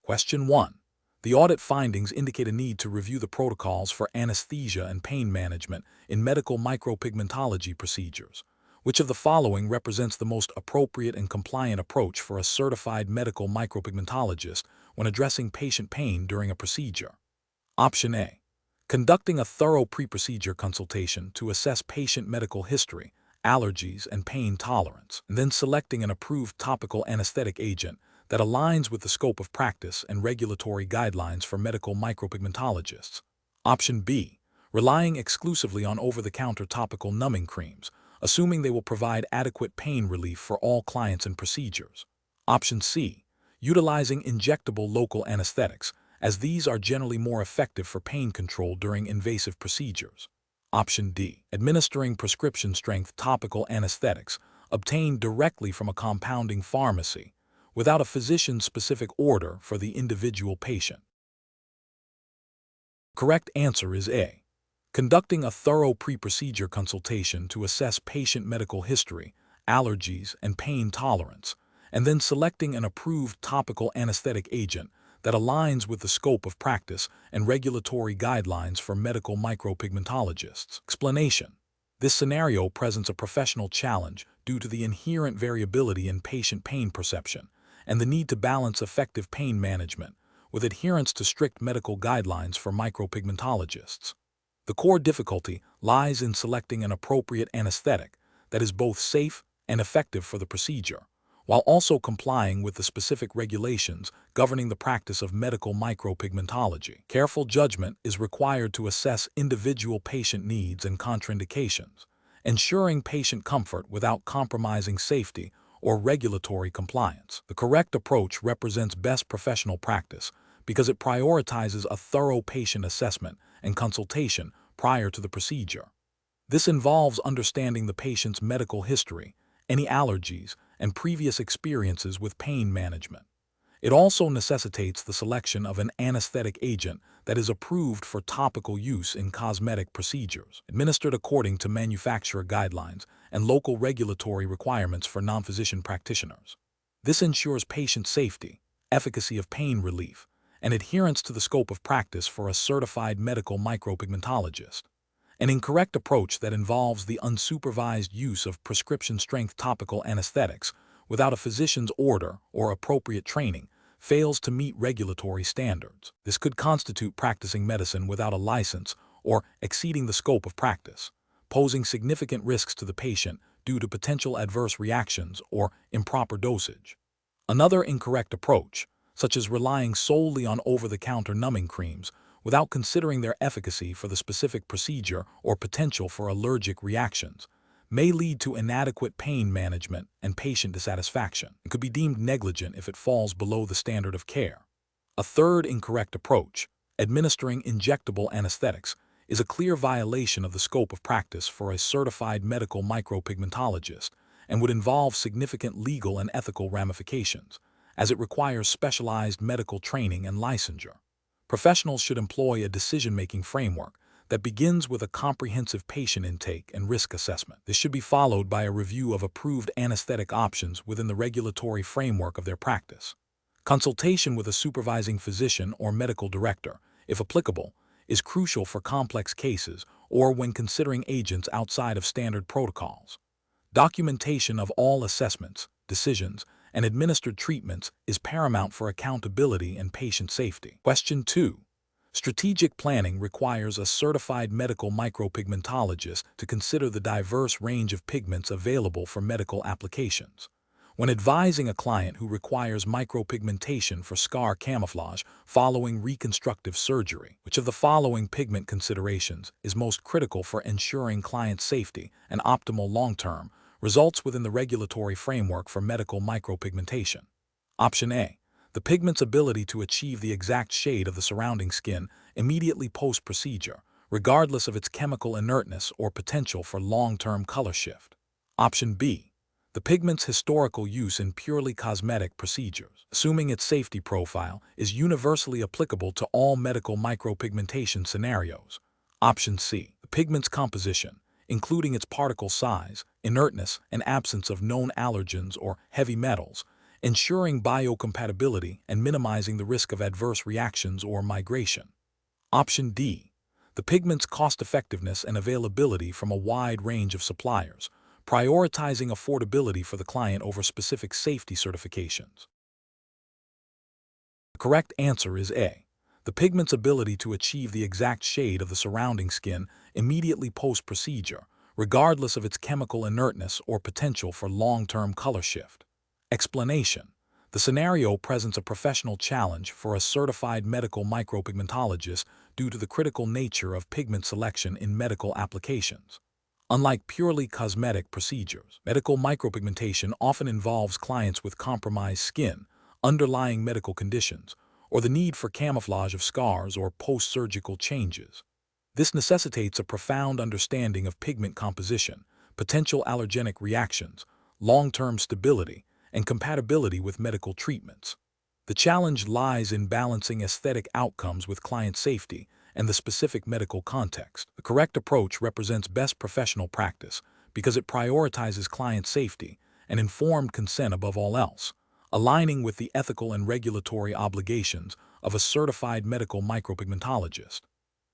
Question 1. The audit findings indicate a need to review the protocols for anesthesia and pain management in medical micropigmentology procedures. Which of the following represents the most appropriate and compliant approach for a certified medical micropigmentologist when addressing patient pain during a procedure? Option A. Conducting a thorough pre-procedure consultation to assess patient medical history, allergies, and pain tolerance, and then selecting an approved topical anesthetic agent that aligns with the scope of practice and regulatory guidelines for medical micropigmentologists. Option B. Relying exclusively on over-the-counter topical numbing creams, assuming they will provide adequate pain relief for all clients and procedures. Option C. Utilizing injectable local anesthetics, as these are generally more effective for pain control during invasive procedures. Option D. Administering prescription-strength topical anesthetics obtained directly from a compounding pharmacy, without a physician's specific order for the individual patient. Correct answer is A. Conducting a thorough pre-procedure consultation to assess patient medical history, allergies, and pain tolerance, and then selecting an approved topical anesthetic agent that aligns with the scope of practice and regulatory guidelines for medical micropigmentologists. Explanation. This scenario presents a professional challenge due to the inherent variability in patient pain perception and the need to balance effective pain management with adherence to strict medical guidelines for micropigmentologists. The core difficulty lies in selecting an appropriate anesthetic that is both safe and effective for the procedure, while also complying with the specific regulations governing the practice of medical micropigmentology. Careful judgment is required to assess individual patient needs and contraindications, ensuring patient comfort without compromising safety or regulatory compliance. The correct approach represents best professional practice because it prioritizes a thorough patient assessment and consultation prior to the procedure. This involves understanding the patient's medical history, any allergies, and previous experiences with pain management. It also necessitates the selection of an anesthetic agent that is approved for topical use in cosmetic procedures, administered according to manufacturer guidelines and local regulatory requirements for non-physician practitioners. This ensures patient safety, efficacy of pain relief, and adherence to the scope of practice for a certified medical micropigmentologist. An incorrect approach that involves the unsupervised use of prescription-strength topical anesthetics without a physician's order or appropriate training fails to meet regulatory standards. This could constitute practicing medicine without a license or exceeding the scope of practice, posing significant risks to the patient due to potential adverse reactions or improper dosage. Another incorrect approach, such as relying solely on over-the-counter numbing creams, without considering their efficacy for the specific procedure or potential for allergic reactions, may lead to inadequate pain management and patient dissatisfaction, and could be deemed negligent if it falls below the standard of care. A third incorrect approach, administering injectable anesthetics, is a clear violation of the scope of practice for a certified medical micropigmentologist and would involve significant legal and ethical ramifications, as it requires specialized medical training and licensure. Professionals should employ a decision-making framework that begins with a comprehensive patient intake and risk assessment. This should be followed by a review of approved anesthetic options within the regulatory framework of their practice. Consultation with a supervising physician or medical director, if applicable, is crucial for complex cases or when considering agents outside of standard protocols. Documentation of all assessments, decisions, and administered treatments is paramount for accountability and patient safety. Question 2. Strategic planning requires a certified medical micropigmentologist to consider the diverse range of pigments available for medical applications. When advising a client who requires micropigmentation for scar camouflage following reconstructive surgery, which of the following pigment considerations is most critical for ensuring client safety and optimal long-term results within the regulatory framework for medical micropigmentation? Option A. The pigment's ability to achieve the exact shade of the surrounding skin immediately post-procedure, regardless of its chemical inertness or potential for long-term color shift. Option B. The pigment's historical use in purely cosmetic procedures, assuming its safety profile is universally applicable to all medical micropigmentation scenarios. Option C. The pigment's composition, including its particle size, inertness, and absence of known allergens or heavy metals, ensuring biocompatibility and minimizing the risk of adverse reactions or migration. Option D. The pigment's cost-effectiveness and availability from a wide range of suppliers, prioritizing affordability for the client over specific safety certifications. The correct answer is A. The pigment's ability to achieve the exact shade of the surrounding skin immediately post-procedure, regardless of its chemical inertness or potential for long-term color shift. Explanation. The scenario presents a professional challenge for a certified medical micropigmentologist due to the critical nature of pigment selection in medical applications. Unlike purely cosmetic procedures, medical micropigmentation often involves clients with compromised skin, underlying medical conditions, or the need for camouflage of scars or post-surgical changes. This necessitates a profound understanding of pigment composition, potential allergenic reactions, long-term stability, and compatibility with medical treatments. The challenge lies in balancing aesthetic outcomes with client safety and the specific medical context. The correct approach represents best professional practice because it prioritizes client safety and informed consent above all else, aligning with the ethical and regulatory obligations of a certified medical micropigmentologist.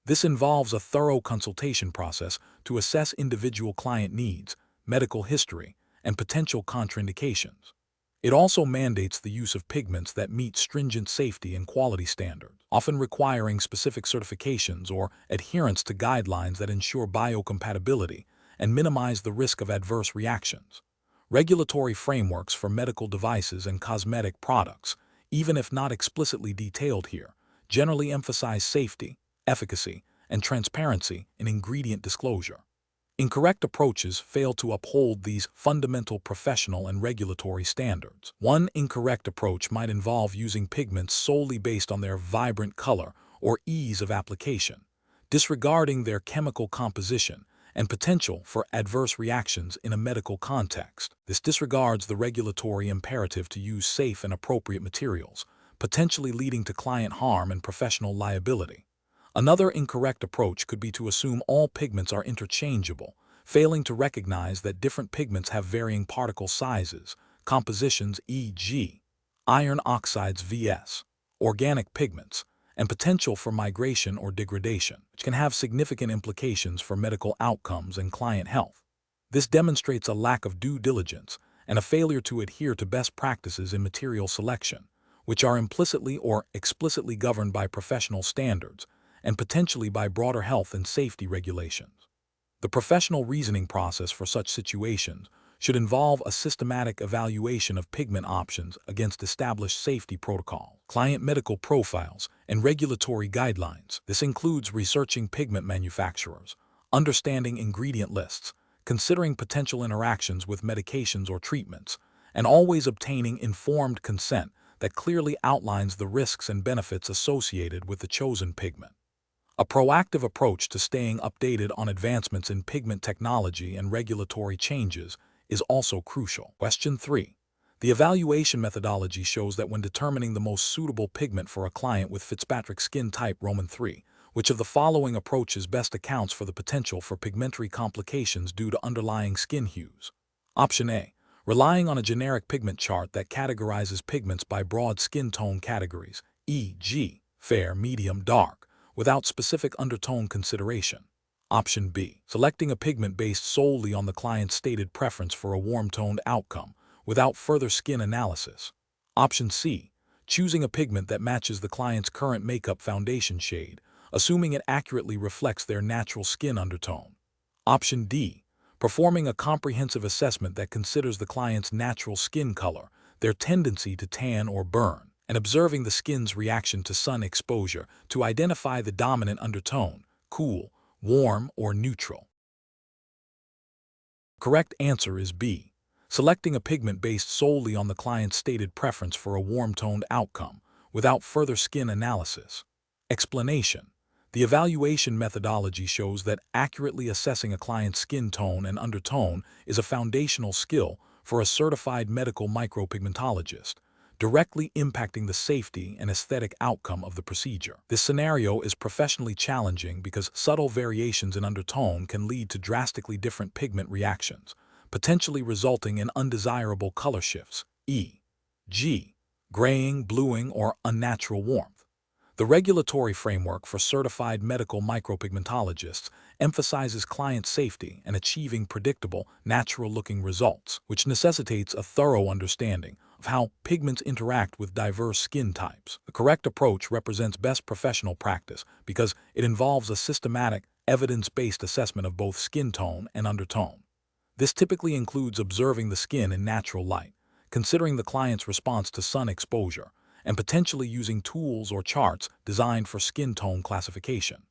This involves a thorough consultation process to assess individual client needs, medical history, and potential contraindications. It also mandates the use of pigments that meet stringent safety and quality standards, often requiring specific certifications or adherence to guidelines that ensure biocompatibility and minimize the risk of adverse reactions. Regulatory frameworks for medical devices and cosmetic products, even if not explicitly detailed here, generally emphasize safety, efficacy, and transparency in ingredient disclosure. Incorrect approaches fail to uphold these fundamental professional and regulatory standards. One incorrect approach might involve using pigments solely based on their vibrant color or ease of application, disregarding their chemical composition and potential for adverse reactions in a medical context. This disregards the regulatory imperative to use safe and appropriate materials, potentially leading to client harm and professional liability. Another incorrect approach could be to assume all pigments are interchangeable, failing to recognize that different pigments have varying particle sizes, compositions e.g., iron oxides vs. organic pigments, and potential for migration or degradation, which can have significant implications for medical outcomes and client health. This demonstrates a lack of due diligence and a failure to adhere to best practices in material selection, which are implicitly or explicitly governed by professional standards and potentially by broader health and safety regulations. The professional reasoning process for such situations should involve a systematic evaluation of pigment options against established safety protocols, client medical profiles, and regulatory guidelines. This includes researching pigment manufacturers, understanding ingredient lists, considering potential interactions with medications or treatments, and always obtaining informed consent that clearly outlines the risks and benefits associated with the chosen pigment. A proactive approach to staying updated on advancements in pigment technology and regulatory changes is also crucial. Question 3. The evaluation methodology shows that when determining the most suitable pigment for a client with Fitzpatrick skin type Roman 3, which of the following approaches best accounts for the potential for pigmentary complications due to underlying skin hues? Option A. Relying on a generic pigment chart that categorizes pigments by broad skin tone categories, e.g., fair, medium, dark, without specific undertone consideration. Option B. Selecting a pigment based solely on the client's stated preference for a warm-toned outcome, without further skin analysis. Option C. Choosing a pigment that matches the client's current makeup foundation shade, assuming it accurately reflects their natural skin undertone. Option D. Performing a comprehensive assessment that considers the client's natural skin color, their tendency to tan or burn, and observing the skin's reaction to sun exposure to identify the dominant undertone, cool, warm, or neutral. Correct answer is B. Selecting a pigment based solely on the client's stated preference for a warm-toned outcome, without further skin analysis. Explanation. The evaluation methodology shows that accurately assessing a client's skin tone and undertone is a foundational skill for a certified medical micropigmentologist, directly impacting the safety and aesthetic outcome of the procedure. This scenario is professionally challenging because subtle variations in undertone can lead to drastically different pigment reactions, potentially resulting in undesirable color shifts, e.g., G. Graying, bluing, or unnatural warmth. The regulatory framework for certified medical micropigmentologists emphasizes client safety and achieving predictable, natural-looking results, which necessitates a thorough understanding of how pigments interact with diverse skin types. The correct approach represents best professional practice because it involves a systematic, evidence-based assessment of both skin tone and undertone. This typically includes observing the skin in natural light, considering the client's response to sun exposure, and potentially using tools or charts designed for skin tone classification.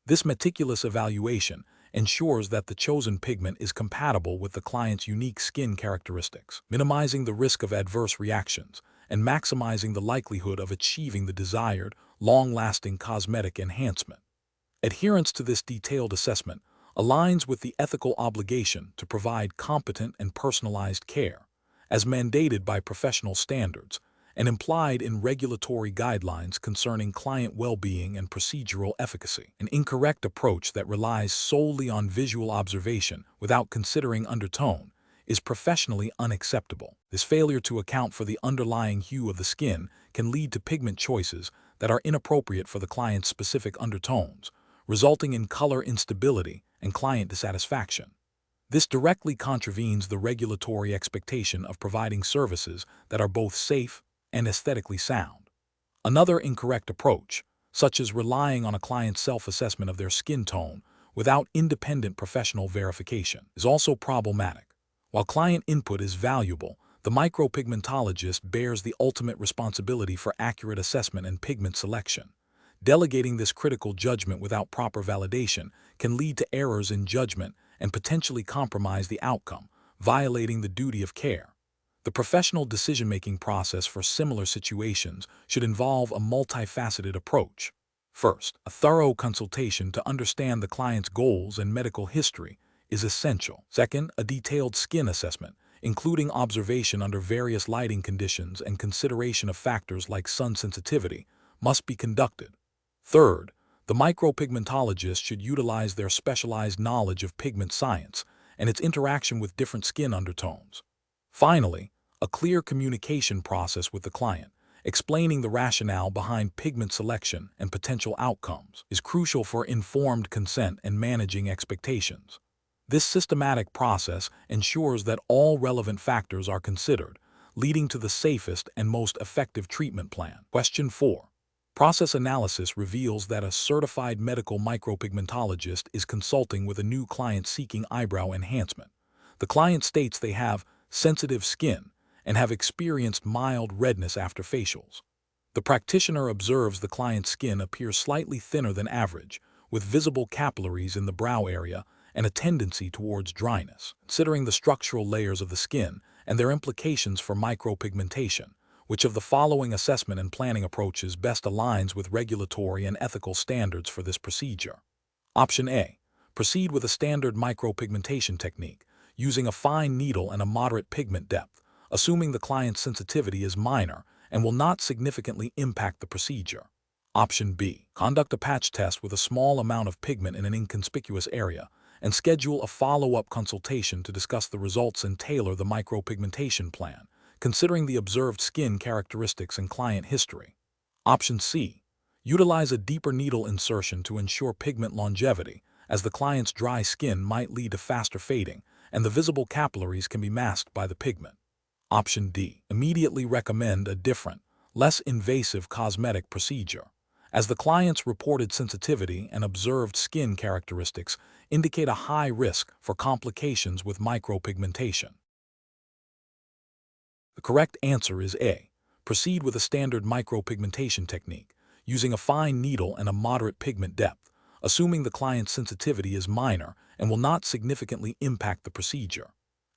This meticulous evaluation ensures that the chosen pigment is compatible with the client's unique skin characteristics, minimizing the risk of adverse reactions and maximizing the likelihood of achieving the desired, long-lasting cosmetic enhancement. Adherence to this detailed assessment aligns with the ethical obligation to provide competent and personalized care, as mandated by professional standards and implied in regulatory guidelines concerning client well-being and procedural efficacy. An incorrect approach that relies solely on visual observation without considering undertone is professionally unacceptable. This failure to account for the underlying hue of the skin can lead to pigment choices that are inappropriate for the client's specific undertones, resulting in color instability and client dissatisfaction. This directly contravenes the regulatory expectation of providing services that are both safe and aesthetically sound. Another incorrect approach, such as relying on a client's self-assessment of their skin tone without independent professional verification, is also problematic. While client input is valuable, the micropigmentologist bears the ultimate responsibility for accurate assessment and pigment selection. Delegating this critical judgment without proper validation can lead to errors in judgment and potentially compromise the outcome, violating the duty of care. The professional decision-making process for similar situations should involve a multifaceted approach. First, a thorough consultation to understand the client's goals and medical history is essential. Second, a detailed skin assessment, including observation under various lighting conditions and consideration of factors like sun sensitivity, must be conducted. Third, the micropigmentologist should utilize their specialized knowledge of pigment science and its interaction with different skin undertones. Finally, a clear communication process with the client, explaining the rationale behind pigment selection and potential outcomes, is crucial for informed consent and managing expectations. This systematic process ensures that all relevant factors are considered, leading to the safest and most effective treatment plan. Question 4. Process analysis reveals that a certified medical micropigmentologist is consulting with a new client seeking eyebrow enhancement. The client states they have sensitive skin and have experienced mild redness after facials. The practitioner observes the client's skin appears slightly thinner than average, with visible capillaries in the brow area and a tendency towards dryness. Considering the structural layers of the skin and their implications for micropigmentation, which of the following assessment and planning approaches best aligns with regulatory and ethical standards for this procedure? Option A. Proceed with a standard micropigmentation technique, using a fine needle and a moderate pigment depth, assuming the client's sensitivity is minor and will not significantly impact the procedure. Option B. Conduct a patch test with a small amount of pigment in an inconspicuous area, and schedule a follow-up consultation to discuss the results and tailor the micropigmentation plan, considering the observed skin characteristics and client history. Option C. Utilize a deeper needle insertion to ensure pigment longevity, as the client's dry skin might lead to faster fading, and the visible capillaries can be masked by the pigment. Option D. Immediately recommend a different, less invasive cosmetic procedure, as the client's reported sensitivity and observed skin characteristics indicate a high risk for complications with micropigmentation. The correct answer is A. Proceed with a standard micropigmentation technique, using a fine needle and a moderate pigment depth, assuming the client's sensitivity is minor and will not significantly impact the procedure.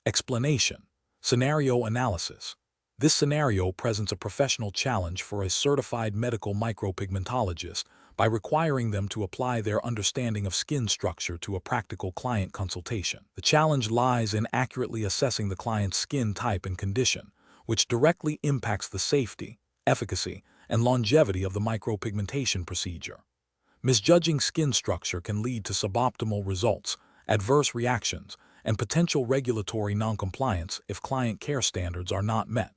Explanation. Scenario analysis. This scenario presents a professional challenge for a certified medical micropigmentologist by requiring them to apply their understanding of skin structure to a practical client consultation. The challenge lies in accurately assessing the client's skin type and condition, which directly impacts the safety, efficacy, and longevity of the micropigmentation procedure. Misjudging skin structure can lead to suboptimal results, adverse reactions, and potential regulatory noncompliance if client care standards are not met.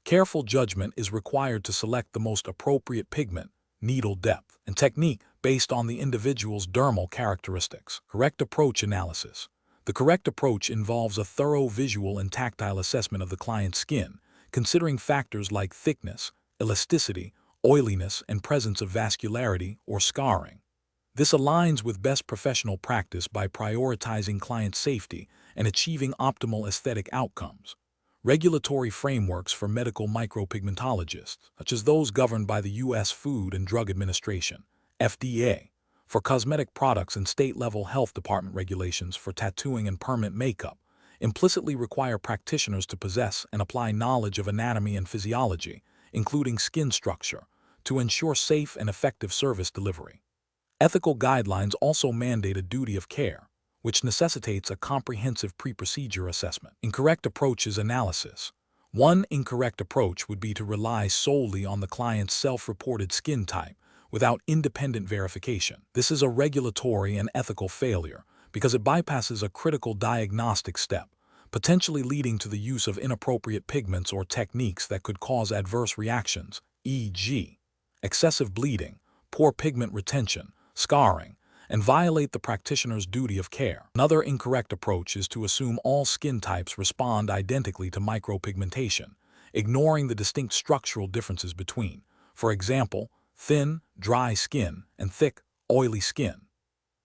Careful judgment is required to select the most appropriate pigment, needle depth, and technique based on the individual's dermal characteristics. Correct approach analysis. The correct approach involves a thorough visual and tactile assessment of the client's skin, considering factors like thickness, elasticity, oiliness, and presence of vascularity or scarring. This aligns with best professional practice by prioritizing client safety and achieving optimal aesthetic outcomes. Regulatory frameworks for medical micropigmentologists, such as those governed by the U.S. Food and Drug Administration, FDA, for cosmetic products and state-level health department regulations for tattooing and permanent makeup, implicitly require practitioners to possess and apply knowledge of anatomy and physiology, including skin structure, to ensure safe and effective service delivery. Ethical guidelines also mandate a duty of care, which necessitates a comprehensive pre-procedure assessment. Incorrect approaches analysis. One incorrect approach would be to rely solely on the client's self-reported skin type without independent verification. This is a regulatory and ethical failure because it bypasses a critical diagnostic step, potentially leading to the use of inappropriate pigments or techniques that could cause adverse reactions, e.g., excessive bleeding, poor pigment retention, scarring, and violate the practitioner's duty of care. Another incorrect approach is to assume all skin types respond identically to micropigmentation, ignoring the distinct structural differences between, for example, thin, dry skin and thick, oily skin.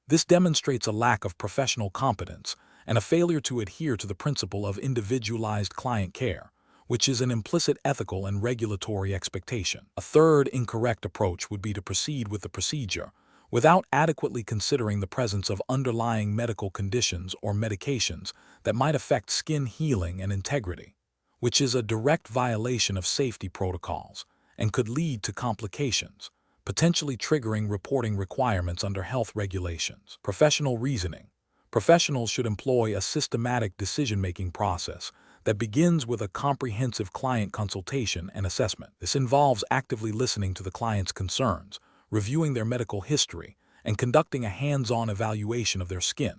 This demonstrates a lack of professional competence and a failure to adhere to the principle of individualized client care, which is an implicit ethical and regulatory expectation. A third incorrect approach would be to proceed with the procedure without adequately considering the presence of underlying medical conditions or medications that might affect skin healing and integrity, which is a direct violation of safety protocols and could lead to complications, potentially triggering reporting requirements under health regulations. Professional reasoning. Professionals should employ a systematic decision-making process that begins with a comprehensive client consultation and assessment. This involves actively listening to the client's concerns, reviewing their medical history, and conducting a hands-on evaluation of their skin.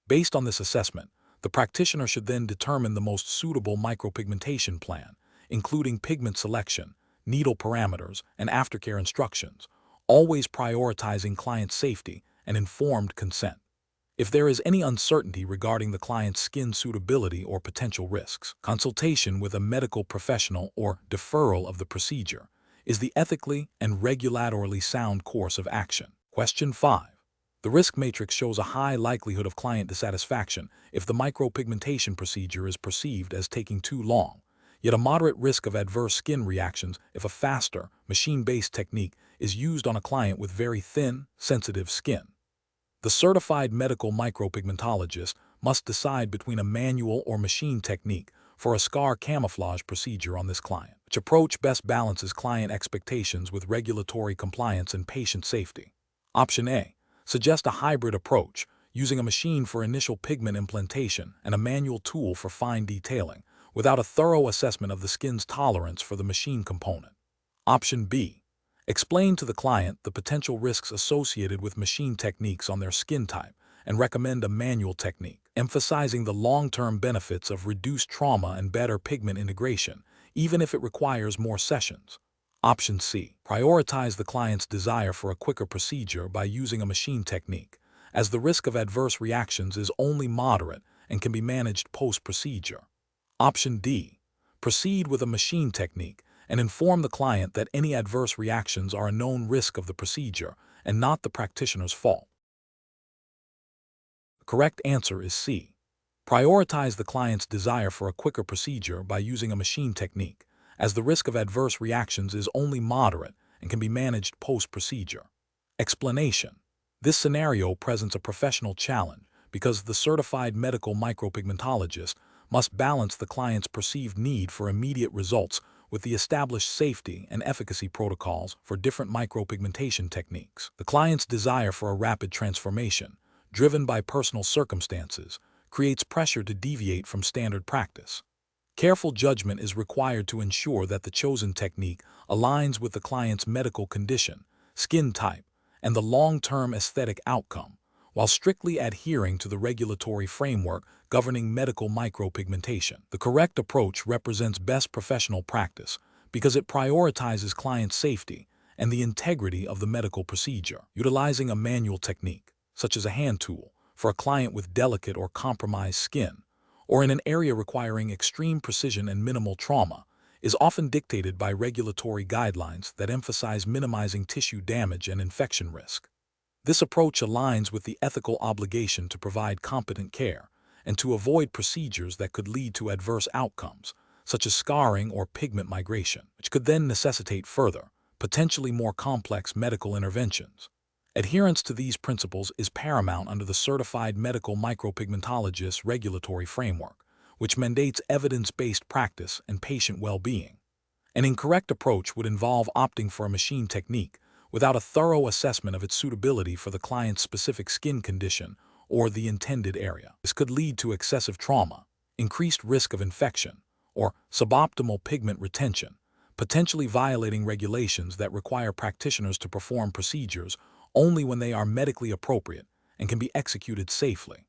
Based on this assessment, the practitioner should then determine the most suitable micropigmentation plan, including pigment selection, needle parameters, and aftercare instructions, always prioritizing client safety and informed consent. If there is any uncertainty regarding the client's skin suitability or potential risks, consultation with a medical professional or deferral of the procedure is the ethically and regulatorily sound course of action. Question 5. The risk matrix shows a high likelihood of client dissatisfaction if the micropigmentation procedure is perceived as taking too long, yet a moderate risk of adverse skin reactions if a faster, machine-based technique is used on a client with very thin, sensitive skin. The certified medical micropigmentologist must decide between a manual or machine technique for a scar camouflage procedure on this client. Which approach best balances client expectations with regulatory compliance and patient safety? Option A. Suggest a hybrid approach, using a machine for initial pigment implantation and a manual tool for fine detailing, without a thorough assessment of the skin's tolerance for the machine component. Option B. Explain to the client the potential risks associated with machine techniques on their skin type and recommend a manual technique, emphasizing the long-term benefits of reduced trauma and better pigment integration, even if it requires more sessions. Option C. Prioritize the client's desire for a quicker procedure by using a machine technique, as the risk of adverse reactions is only moderate and can be managed post-procedure. Option D. Proceed with a machine technique and inform the client that any adverse reactions are a known risk of the procedure and not the practitioner's fault. The correct answer is C. Prioritize the client's desire for a quicker procedure by using a machine technique, as the risk of adverse reactions is only moderate and can be managed post-procedure. Explanation. This scenario presents a professional challenge because the certified medical micropigmentologist must balance the client's perceived need for immediate results with the established safety and efficacy protocols for different micropigmentation techniques. The client's desire for a rapid transformation, driven by personal circumstances, creates pressure to deviate from standard practice. Careful judgment is required to ensure that the chosen technique aligns with the client's medical condition, skin type, and the long-term aesthetic outcome, while strictly adhering to the regulatory framework governing medical micropigmentation. The correct approach represents best professional practice because it prioritizes client safety and the integrity of the medical procedure. Utilizing a manual technique, such as a hand tool, for a client with delicate or compromised skin, or in an area requiring extreme precision and minimal trauma, is often dictated by regulatory guidelines that emphasize minimizing tissue damage and infection risk. This approach aligns with the ethical obligation to provide competent care and to avoid procedures that could lead to adverse outcomes, such as scarring or pigment migration, which could then necessitate further, potentially more complex medical interventions. Adherence to these principles is paramount under the Certified Medical Micropigmentologist regulatory framework, which mandates evidence-based practice and patient well-being. An incorrect approach would involve opting for a machine technique without a thorough assessment of its suitability for the client's specific skin condition or the intended area. This could lead to excessive trauma, increased risk of infection, or suboptimal pigment retention, potentially violating regulations that require practitioners to perform procedures only when they are medically appropriate and can be executed safely.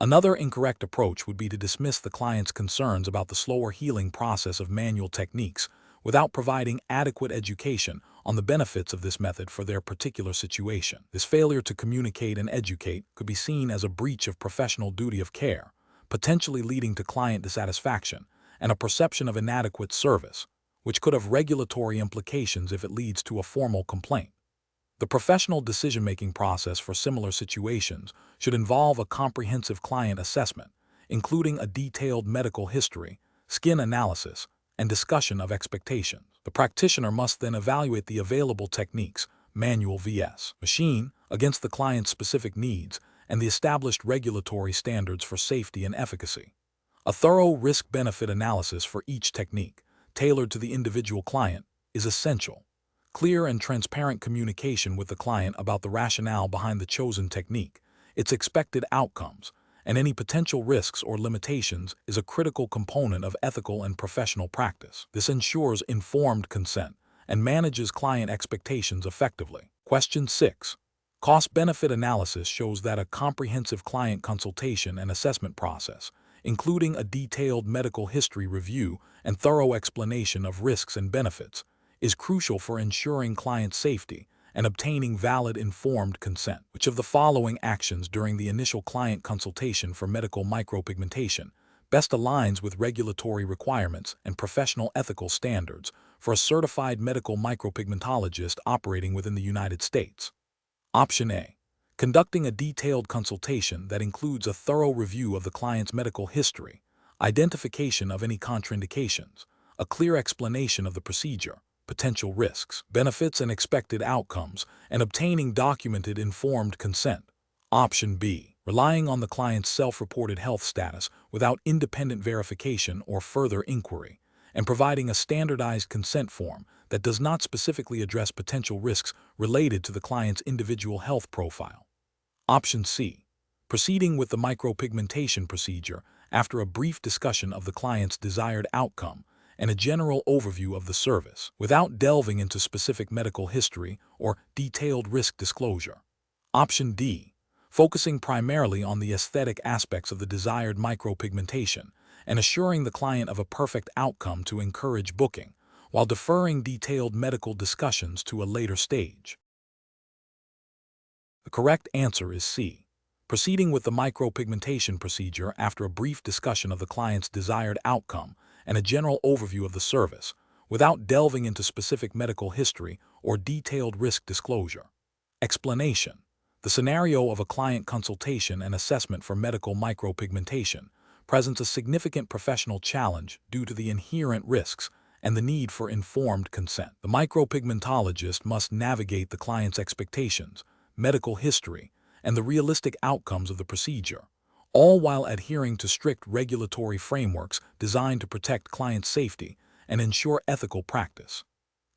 Another incorrect approach would be to dismiss the client's concerns about the slower healing process of manual techniques without providing adequate education on the benefits of this method for their particular situation. This failure to communicate and educate could be seen as a breach of professional duty of care, potentially leading to client dissatisfaction and a perception of inadequate service, which could have regulatory implications if it leads to a formal complaint. The professional decision-making process for similar situations should involve a comprehensive client assessment, including a detailed medical history, skin analysis, and discussion of expectations. The practitioner must then evaluate the available techniques, manual vs. machine, against the client's specific needs and the established regulatory standards for safety and efficacy. A thorough risk-benefit analysis for each technique, tailored to the individual client, is essential. Clear and transparent communication with the client about the rationale behind the chosen technique, its expected outcomes, and any potential risks or limitations is a critical component of ethical and professional practice. This ensures informed consent and manages client expectations effectively. Question 6. Cost-benefit analysis shows that a comprehensive client consultation and assessment process, including a detailed medical history review and thorough explanation of risks and benefits, is crucial for ensuring client safety and obtaining valid informed consent. Which of the following actions during the initial client consultation for medical micropigmentation best aligns with regulatory requirements and professional ethical standards for a certified medical micropigmentologist operating within the United States? Option A. Conducting a detailed consultation that includes a thorough review of the client's medical history, identification of any contraindications, a clear explanation of the procedure, potential risks, benefits, and expected outcomes, and obtaining documented informed consent. Option B. Relying on the client's self-reported health status without independent verification or further inquiry, and providing a standardized consent form that does not specifically address potential risks related to the client's individual health profile. Option C. Proceeding with the micropigmentation procedure after a brief discussion of the client's desired outcome and a general overview of the service, without delving into specific medical history or detailed risk disclosure. Option D. Focusing primarily on the aesthetic aspects of the desired micropigmentation and assuring the client of a perfect outcome to encourage booking, while deferring detailed medical discussions to a later stage. The correct answer is C. Proceeding with the micropigmentation procedure after a brief discussion of the client's desired outcome and a general overview of the service, without delving into specific medical history or detailed risk disclosure. Explanation. The scenario of a client consultation and assessment for medical micropigmentation presents a significant professional challenge due to the inherent risks and the need for informed consent. The micropigmentologist must navigate the client's expectations, medical history, and the realistic outcomes of the procedure, all while adhering to strict regulatory frameworks designed to protect client safety and ensure ethical practice.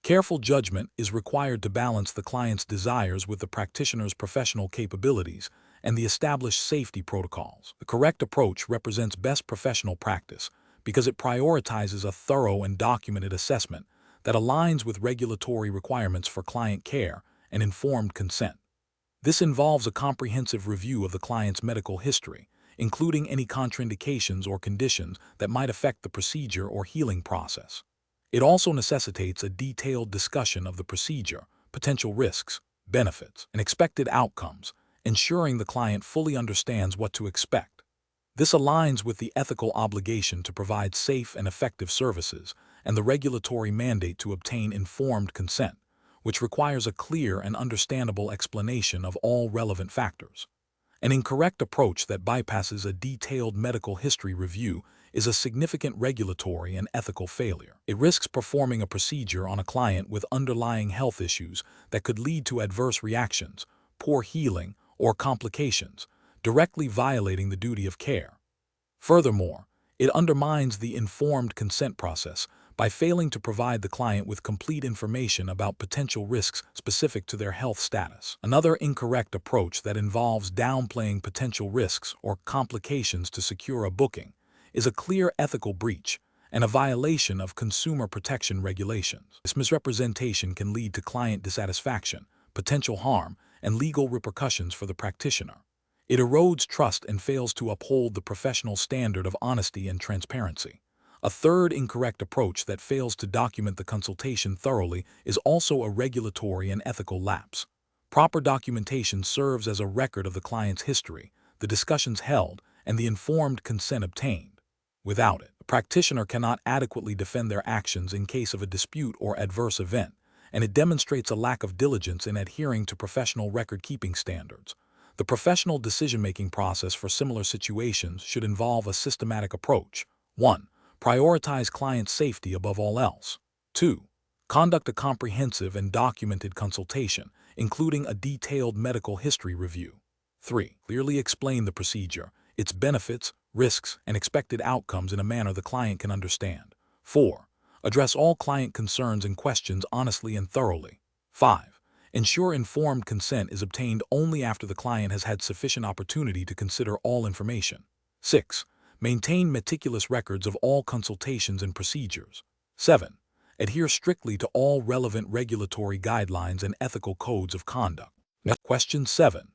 Careful judgment is required to balance the client's desires with the practitioner's professional capabilities and the established safety protocols. The correct approach represents best professional practice because it prioritizes a thorough and documented assessment that aligns with regulatory requirements for client care and informed consent. This involves a comprehensive review of the client's medical history, including any contraindications or conditions that might affect the procedure or healing process. It also necessitates a detailed discussion of the procedure, potential risks, benefits, and expected outcomes, ensuring the client fully understands what to expect. This aligns with the ethical obligation to provide safe and effective services and the regulatory mandate to obtain informed consent, which requires a clear and understandable explanation of all relevant factors. An incorrect approach that bypasses a detailed medical history review is a significant regulatory and ethical failure. It risks performing a procedure on a client with underlying health issues that could lead to adverse reactions, poor healing, or complications, directly violating the duty of care. Furthermore, it undermines the informed consent process by failing to provide the client with complete information about potential risks specific to their health status. Another incorrect approach that involves downplaying potential risks or complications to secure a booking is a clear ethical breach and a violation of consumer protection regulations. This misrepresentation can lead to client dissatisfaction, potential harm, and legal repercussions for the practitioner. It erodes trust and fails to uphold the professional standard of honesty and transparency. A third incorrect approach that fails to document the consultation thoroughly is also a regulatory and ethical lapse. Proper documentation serves as a record of the client's history, the discussions held, and the informed consent obtained. Without it, the practitioner cannot adequately defend their actions in case of a dispute or adverse event, and it demonstrates a lack of diligence in adhering to professional record-keeping standards. The professional decision-making process for similar situations should involve a systematic approach. 1. Prioritize client safety above all else. 2. Conduct a comprehensive and documented consultation, including a detailed medical history review. 3. Clearly explain the procedure, its benefits, risks, and expected outcomes in a manner the client can understand. 4. Address all client concerns and questions honestly and thoroughly. 5. Ensure informed consent is obtained only after the client has had sufficient opportunity to consider all information. 6. Maintain meticulous records of all consultations and procedures. 7. Adhere strictly to all relevant regulatory guidelines and ethical codes of conduct. Question 7.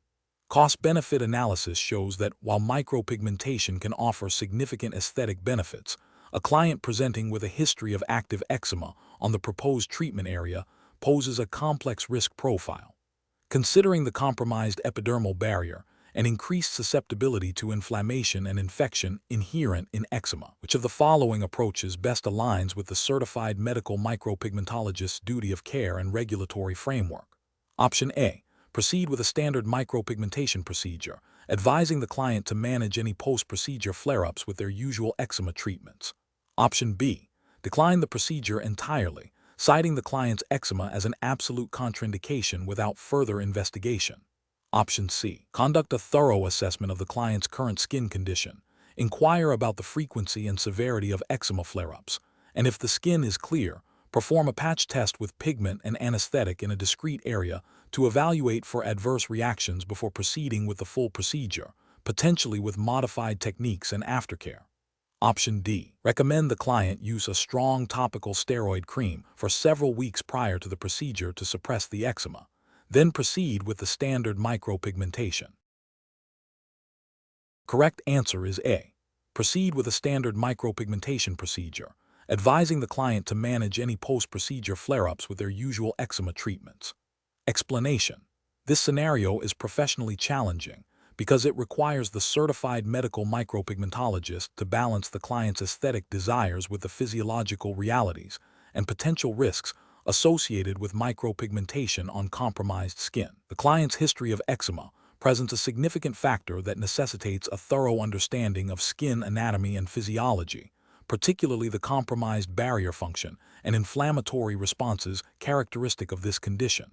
Cost-benefit analysis shows that while micropigmentation can offer significant aesthetic benefits, a client presenting with a history of active eczema on the proposed treatment area poses a complex risk profile. Considering the compromised epidermal barrier and increased susceptibility to inflammation and infection inherent in eczema, which of the following approaches best aligns with the certified medical micropigmentologist's duty of care and regulatory framework? Option A. Proceed with a standard micropigmentation procedure, advising the client to manage any post-procedure flare-ups with their usual eczema treatments. Option B. Decline the procedure entirely, citing the client's eczema as an absolute contraindication without further investigation. Option C. Conduct a thorough assessment of the client's current skin condition. Inquire about the frequency and severity of eczema flare-ups, and if the skin is clear, perform a patch test with pigment and anesthetic in a discrete area to evaluate for adverse reactions before proceeding with the full procedure, potentially with modified techniques and aftercare. Option D. Recommend the client use a strong topical steroid cream for several weeks prior to the procedure to suppress the eczema. Then proceed with the standard micropigmentation. Correct answer is A. Proceed with a standard micropigmentation procedure, advising the client to manage any post-procedure flare-ups with their usual eczema treatments. Explanation. This scenario is professionally challenging because it requires the certified medical micropigmentologist to balance the client's aesthetic desires with the physiological realities and potential risks associated with micropigmentation on compromised skin. The client's history of eczema presents a significant factor that necessitates a thorough understanding of skin anatomy and physiology, particularly the compromised barrier function and inflammatory responses characteristic of this condition.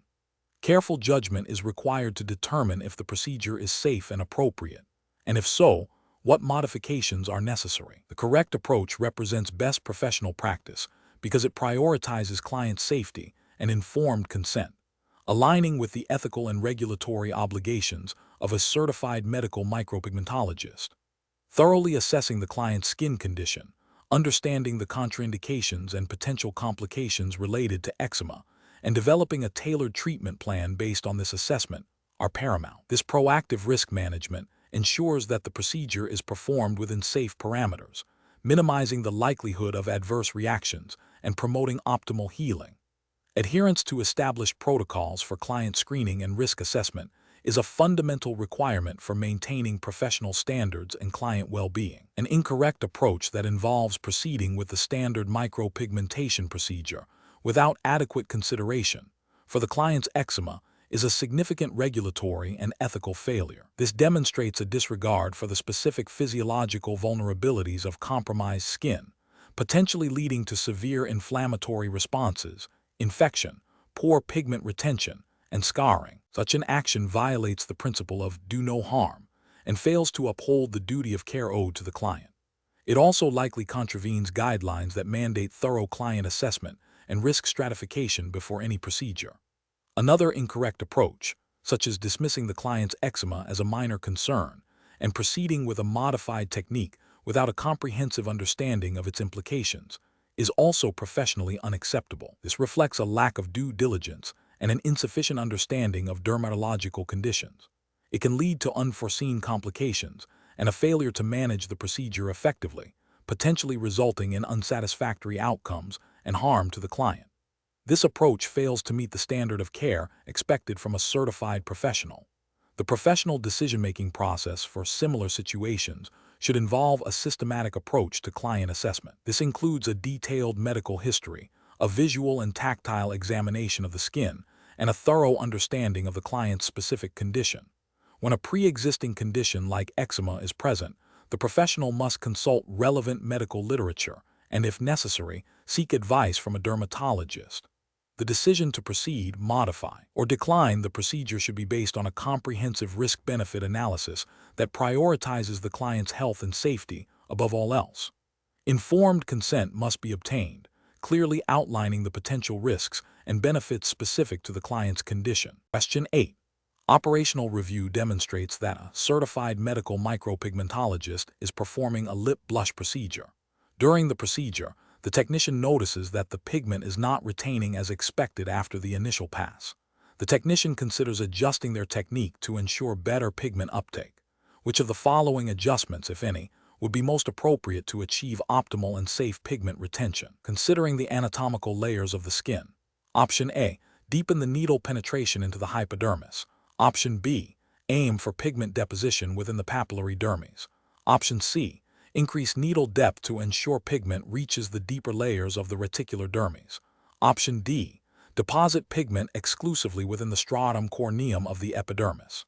Careful judgment is required to determine if the procedure is safe and appropriate, and if so, what modifications are necessary. The correct approach represents best professional practice because it prioritizes client safety and informed consent, aligning with the ethical and regulatory obligations of a certified medical micropigmentologist. Thoroughly assessing the client's skin condition, understanding the contraindications and potential complications related to eczema, and developing a tailored treatment plan based on this assessment are paramount. This proactive risk management ensures that the procedure is performed within safe parameters, minimizing the likelihood of adverse reactions and promoting optimal healing. Adherence to established protocols for client screening and risk assessment is a fundamental requirement for maintaining professional standards and client well-being. An incorrect approach that involves proceeding with the standard micropigmentation procedure without adequate consideration for the client's eczema is a significant regulatory and ethical failure. This demonstrates a disregard for the specific physiological vulnerabilities of compromised skin, potentially leading to severe inflammatory responses, infection, poor pigment retention, and scarring. Such an action violates the principle of do no harm and fails to uphold the duty of care owed to the client. It also likely contravenes guidelines that mandate thorough client assessment and risk stratification before any procedure. Another incorrect approach, such as dismissing the client's eczema as a minor concern and proceeding with a modified technique without a comprehensive understanding of its implications, is also professionally unacceptable. This reflects a lack of due diligence and an insufficient understanding of dermatological conditions. It can lead to unforeseen complications and a failure to manage the procedure effectively, potentially resulting in unsatisfactory outcomes and harm to the client. This approach fails to meet the standard of care expected from a certified professional. The professional decision-making process for similar situations should involve a systematic approach to client assessment. This includes a detailed medical history, a visual and tactile examination of the skin, and a thorough understanding of the client's specific condition. When a pre-existing condition like eczema is present, the professional must consult relevant medical literature and, if necessary, seek advice from a dermatologist. The decision to proceed, modify, or decline the procedure should be based on a comprehensive risk-benefit analysis that prioritizes the client's health and safety above all else. Informed consent must be obtained, clearly outlining the potential risks and benefits specific to the client's condition. Question 8. Operational review demonstrates that a certified medical micropigmentologist is performing a lip blush procedure. During the procedure, the technician notices that the pigment is not retaining as expected after the initial pass. The technician considers adjusting their technique to ensure better pigment uptake. Which of the following adjustments, if any, would be most appropriate to achieve optimal and safe pigment retention? Considering the anatomical layers of the skin. Option A. Deepen the needle penetration into the hypodermis. Option B. Aim for pigment deposition within the papillary dermis. Option C. Increase needle depth to ensure pigment reaches the deeper layers of the reticular dermis. Option D. Deposit pigment exclusively within the stratum corneum of the epidermis.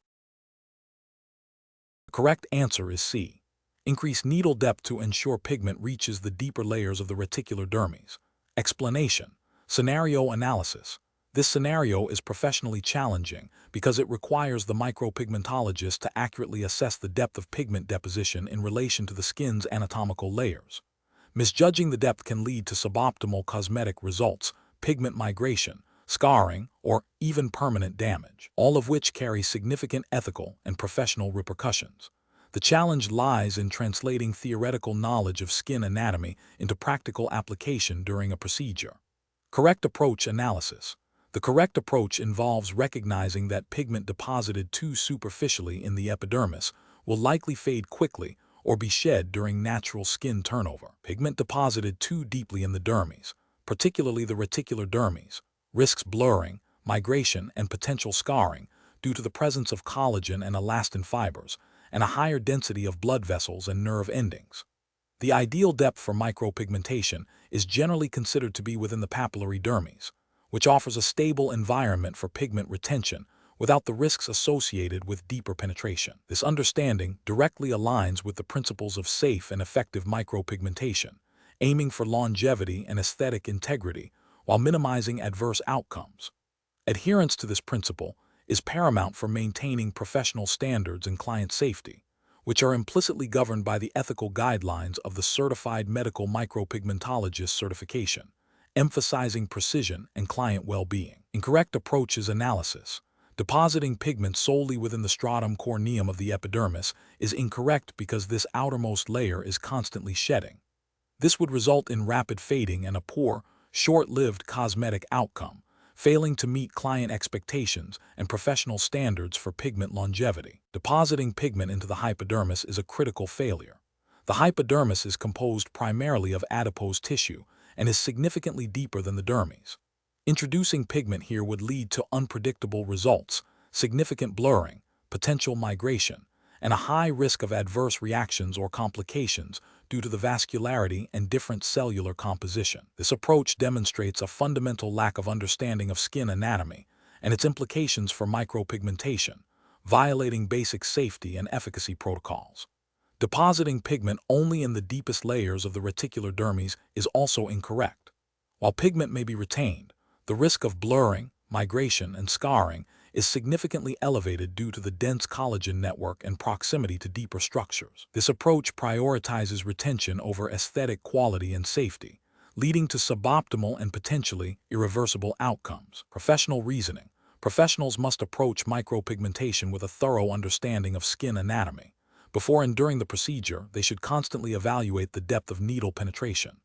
The correct answer is C. Increase needle depth to ensure pigment reaches the deeper layers of the reticular dermis. Explanation. Scenario analysis. This scenario is professionally challenging because it requires the micropigmentologist to accurately assess the depth of pigment deposition in relation to the skin's anatomical layers. Misjudging the depth can lead to suboptimal cosmetic results, pigment migration, scarring, or even permanent damage, all of which carry significant ethical and professional repercussions. The challenge lies in translating theoretical knowledge of skin anatomy into practical application during a procedure. Correct approach analysis. The correct approach involves recognizing that pigment deposited too superficially in the epidermis will likely fade quickly or be shed during natural skin turnover. Pigment deposited too deeply in the dermis, particularly the reticular dermis, risks blurring, migration, and potential scarring due to the presence of collagen and elastin fibers and a higher density of blood vessels and nerve endings. The ideal depth for micropigmentation is generally considered to be within the papillary dermis, which offers a stable environment for pigment retention without the risks associated with deeper penetration. This understanding directly aligns with the principles of safe and effective micropigmentation, aiming for longevity and aesthetic integrity while minimizing adverse outcomes. Adherence to this principle is paramount for maintaining professional standards and client safety, which are implicitly governed by the ethical guidelines of the Certified Medical Micropigmentologist certification, emphasizing precision and client well-being. Incorrect approaches analysis. Depositing pigment solely within the stratum corneum of the epidermis is incorrect because this outermost layer is constantly shedding. This would result in rapid fading and a poor, short-lived cosmetic outcome, failing to meet client expectations and professional standards for pigment longevity. Depositing pigment into the hypodermis is a critical failure. The hypodermis is composed primarily of adipose tissue and is significantly deeper than the dermis. Introducing pigment here would lead to unpredictable results, significant blurring, potential migration, and a high risk of adverse reactions or complications due to the vascularity and different cellular composition. This approach demonstrates a fundamental lack of understanding of skin anatomy and its implications for micropigmentation, violating basic safety and efficacy protocols. Depositing pigment only in the deepest layers of the reticular dermis is also incorrect. While pigment may be retained, the risk of blurring, migration, and scarring is significantly elevated due to the dense collagen network and proximity to deeper structures. This approach prioritizes retention over aesthetic quality and safety, leading to suboptimal and potentially irreversible outcomes. Professional reasoning. Professionals must approach micropigmentation with a thorough understanding of skin anatomy. Before and during the procedure, they should constantly evaluate the depth of needle penetration.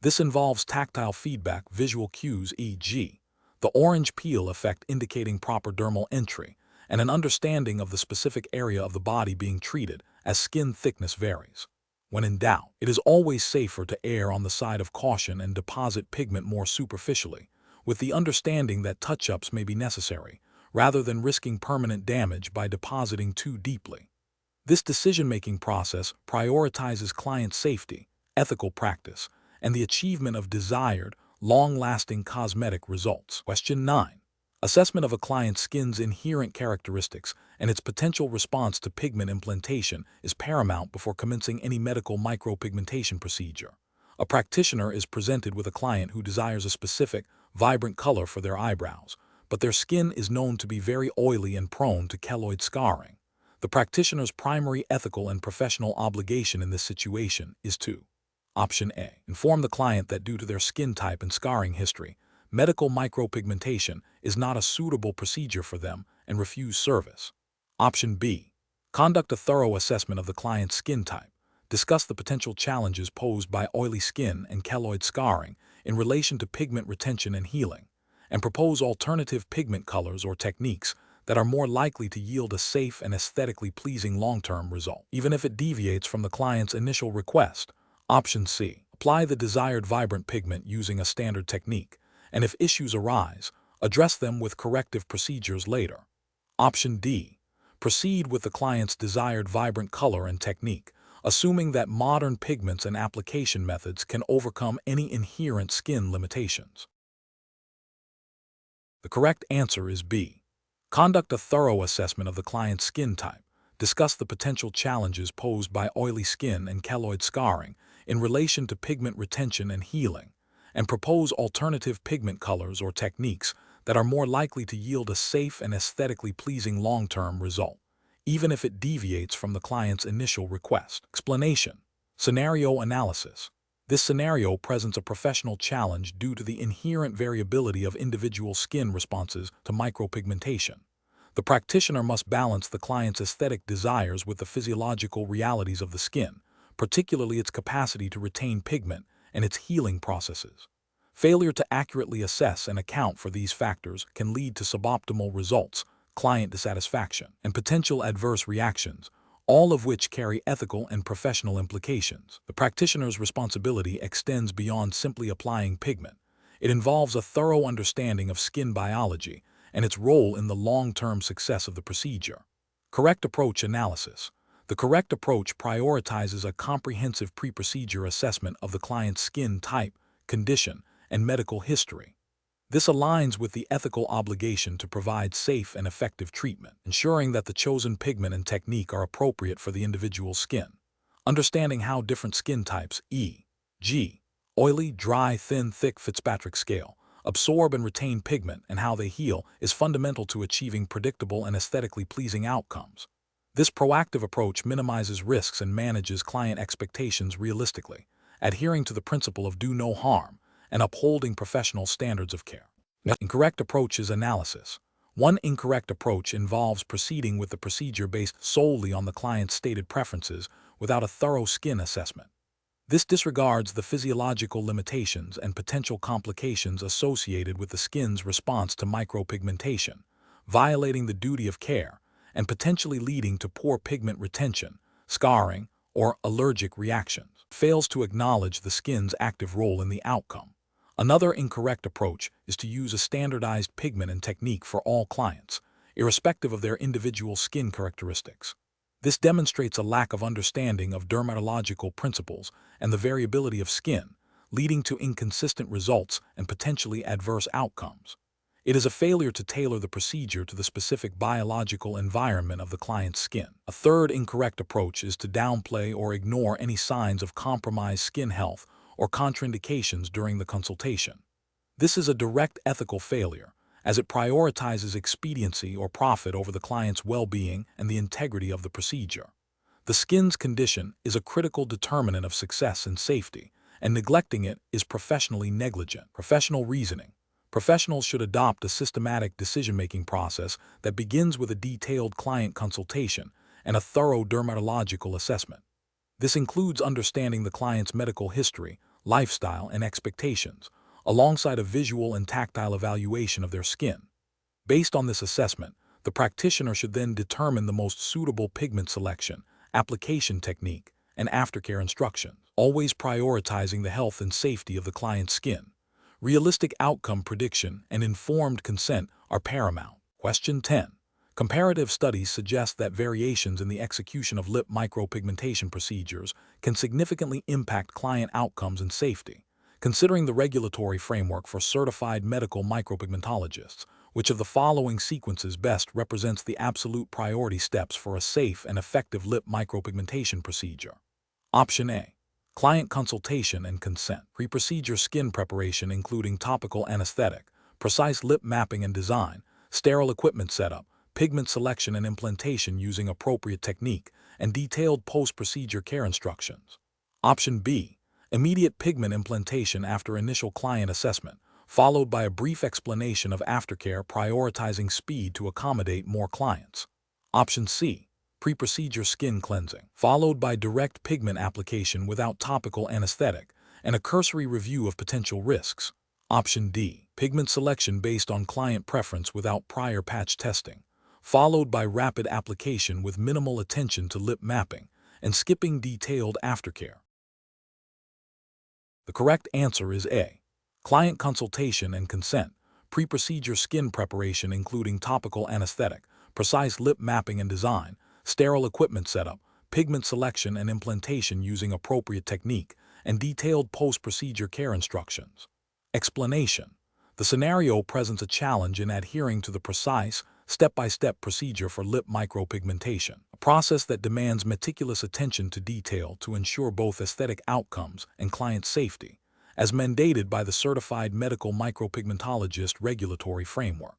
This involves tactile feedback, visual cues, e.g., the orange peel effect indicating proper dermal entry, and an understanding of the specific area of the body being treated as skin thickness varies. When in doubt, it is always safer to err on the side of caution and deposit pigment more superficially, with the understanding that touch-ups may be necessary, rather than risking permanent damage by depositing too deeply. This decision-making process prioritizes client safety, ethical practice, and the achievement of desired, long-lasting cosmetic results. Question 9. Assessment of a client's skin's inherent characteristics and its potential response to pigment implantation is paramount before commencing any medical micropigmentation procedure. A practitioner is presented with a client who desires a specific, vibrant color for their eyebrows, but their skin is known to be very oily and prone to keloid scarring. The practitioner's primary ethical and professional obligation in this situation is to: Option A. Inform the client that due to their skin type and scarring history, medical micropigmentation is not a suitable procedure for them and refuse service. Option B. Conduct a thorough assessment of the client's skin type. Discuss the potential challenges posed by oily skin and keloid scarring in relation to pigment retention and healing, and propose alternative pigment colors or techniques that are more likely to yield a safe and aesthetically pleasing long-term result, even if it deviates from the client's initial request. Option C. Apply the desired vibrant pigment using a standard technique, and if issues arise, address them with corrective procedures later. Option D. Proceed with the client's desired vibrant color and technique, assuming that modern pigments and application methods can overcome any inherent skin limitations. The correct answer is B. Conduct a thorough assessment of the client's skin type. Discuss the potential challenges posed by oily skin and keloid scarring in relation to pigment retention and healing, and propose alternative pigment colors or techniques that are more likely to yield a safe and aesthetically pleasing long-term result, even if it deviates from the client's initial request. Explanation. Scenario analysis. This scenario presents a professional challenge due to the inherent variability of individual skin responses to micropigmentation. The practitioner must balance the client's aesthetic desires with the physiological realities of the skin, particularly its capacity to retain pigment and its healing processes. Failure to accurately assess and account for these factors can lead to suboptimal results, client dissatisfaction, and potential adverse reactions, all of which carry ethical and professional implications. The practitioner's responsibility extends beyond simply applying pigment. It involves a thorough understanding of skin biology and its role in the long-term success of the procedure. Correct approach analysis. The correct approach prioritizes a comprehensive pre-procedure assessment of the client's skin type, condition, and medical history. This aligns with the ethical obligation to provide safe and effective treatment, ensuring that the chosen pigment and technique are appropriate for the individual's skin. Understanding how different skin types, e.g., oily, dry, thin, thick Fitzpatrick scale, absorb and retain pigment and how they heal is fundamental to achieving predictable and aesthetically pleasing outcomes. This proactive approach minimizes risks and manages client expectations realistically, adhering to the principle of do no harm and upholding professional standards of care. Incorrect approaches analysis. One incorrect approach involves proceeding with the procedure based solely on the client's stated preferences without a thorough skin assessment. This disregards the physiological limitations and potential complications associated with the skin's response to micropigmentation, violating the duty of care and potentially leading to poor pigment retention, scarring, or allergic reactions. Fails to acknowledge the skin's active role in the outcome. Another incorrect approach is to use a standardized pigment and technique for all clients, irrespective of their individual skin characteristics. This demonstrates a lack of understanding of dermatological principles and the variability of skin, leading to inconsistent results and potentially adverse outcomes. It is a failure to tailor the procedure to the specific biological environment of the client's skin. A third incorrect approach is to downplay or ignore any signs of compromised skin health or contraindications during the consultation. This is a direct ethical failure, as it prioritizes expediency or profit over the client's well-being and the integrity of the procedure. The skin's condition is a critical determinant of success and safety, and neglecting it is professionally negligent. Professional reasoning. Professionals should adopt a systematic decision-making process that begins with a detailed client consultation and a thorough dermatological assessment. This includes understanding the client's medical history, lifestyle, and expectations, alongside a visual and tactile evaluation of their skin. Based on this assessment, the practitioner should then determine the most suitable pigment selection, application technique, and aftercare instructions, always prioritizing the health and safety of the client's skin. Realistic outcome prediction and informed consent are paramount. Question 10. Comparative studies suggest that variations in the execution of lip micropigmentation procedures can significantly impact client outcomes and safety. Considering the regulatory framework for certified medical micropigmentologists, which of the following sequences best represents the absolute priority steps for a safe and effective lip micropigmentation procedure? Option A. Client consultation and consent. Pre-procedure skin preparation including topical anesthetic, precise lip mapping and design, sterile equipment setup, pigment selection and implantation using appropriate technique, and detailed post-procedure care instructions. Option B. Immediate pigment implantation after initial client assessment, followed by a brief explanation of aftercare prioritizing speed to accommodate more clients. Option C. Pre-procedure skin cleansing, followed by direct pigment application without topical anesthetic and a cursory review of potential risks. Option D. Pigment selection based on client preference without prior patch testing, followed by rapid application with minimal attention to lip mapping and skipping detailed aftercare. The correct answer is A. Client consultation and consent, pre-procedure skin preparation including topical anesthetic, precise lip mapping and design, sterile equipment setup, pigment selection and implantation using appropriate technique, and detailed post-procedure care instructions. Explanation. The scenario presents a challenge in adhering to the precise, step-by-step procedure for lip micropigmentation, a process that demands meticulous attention to detail to ensure both aesthetic outcomes and client safety, as mandated by the Certified Medical Micropigmentologist regulatory framework.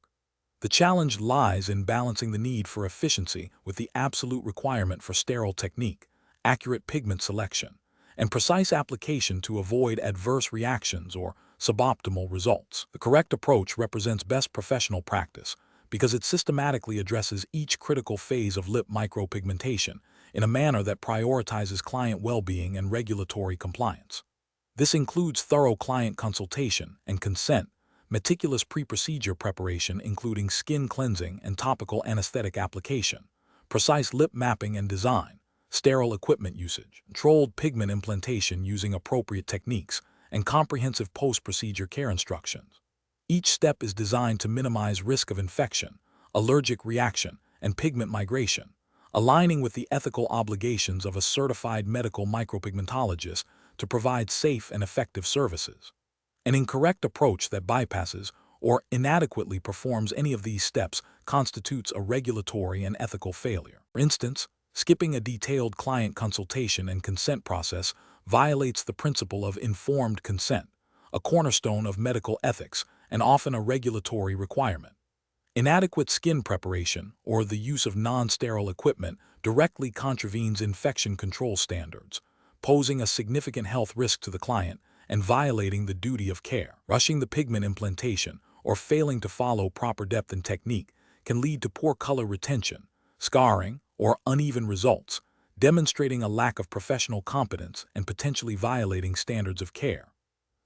The challenge lies in balancing the need for efficiency with the absolute requirement for sterile technique, accurate pigment selection, and precise application to avoid adverse reactions or suboptimal results. The correct approach represents best professional practice because it systematically addresses each critical phase of lip micropigmentation in a manner that prioritizes client well-being and regulatory compliance. This includes thorough client consultation and consent, meticulous pre-procedure preparation including skin cleansing and topical anesthetic application, precise lip mapping and design, sterile equipment usage, controlled pigment implantation using appropriate techniques, and comprehensive post-procedure care instructions. Each step is designed to minimize risk of infection, allergic reaction, and pigment migration, aligning with the ethical obligations of a certified medical micropigmentologist to provide safe and effective services. An incorrect approach that bypasses or inadequately performs any of these steps constitutes a regulatory and ethical failure. For instance, skipping a detailed client consultation and consent process violates the principle of informed consent, a cornerstone of medical ethics and often a regulatory requirement. Inadequate skin preparation or the use of non-sterile equipment directly contravenes infection control standards, posing a significant health risk to the client and violating the duty of care. Rushing the pigment implantation or failing to follow proper depth and technique can lead to poor color retention, scarring, or uneven results, demonstrating a lack of professional competence and potentially violating standards of care.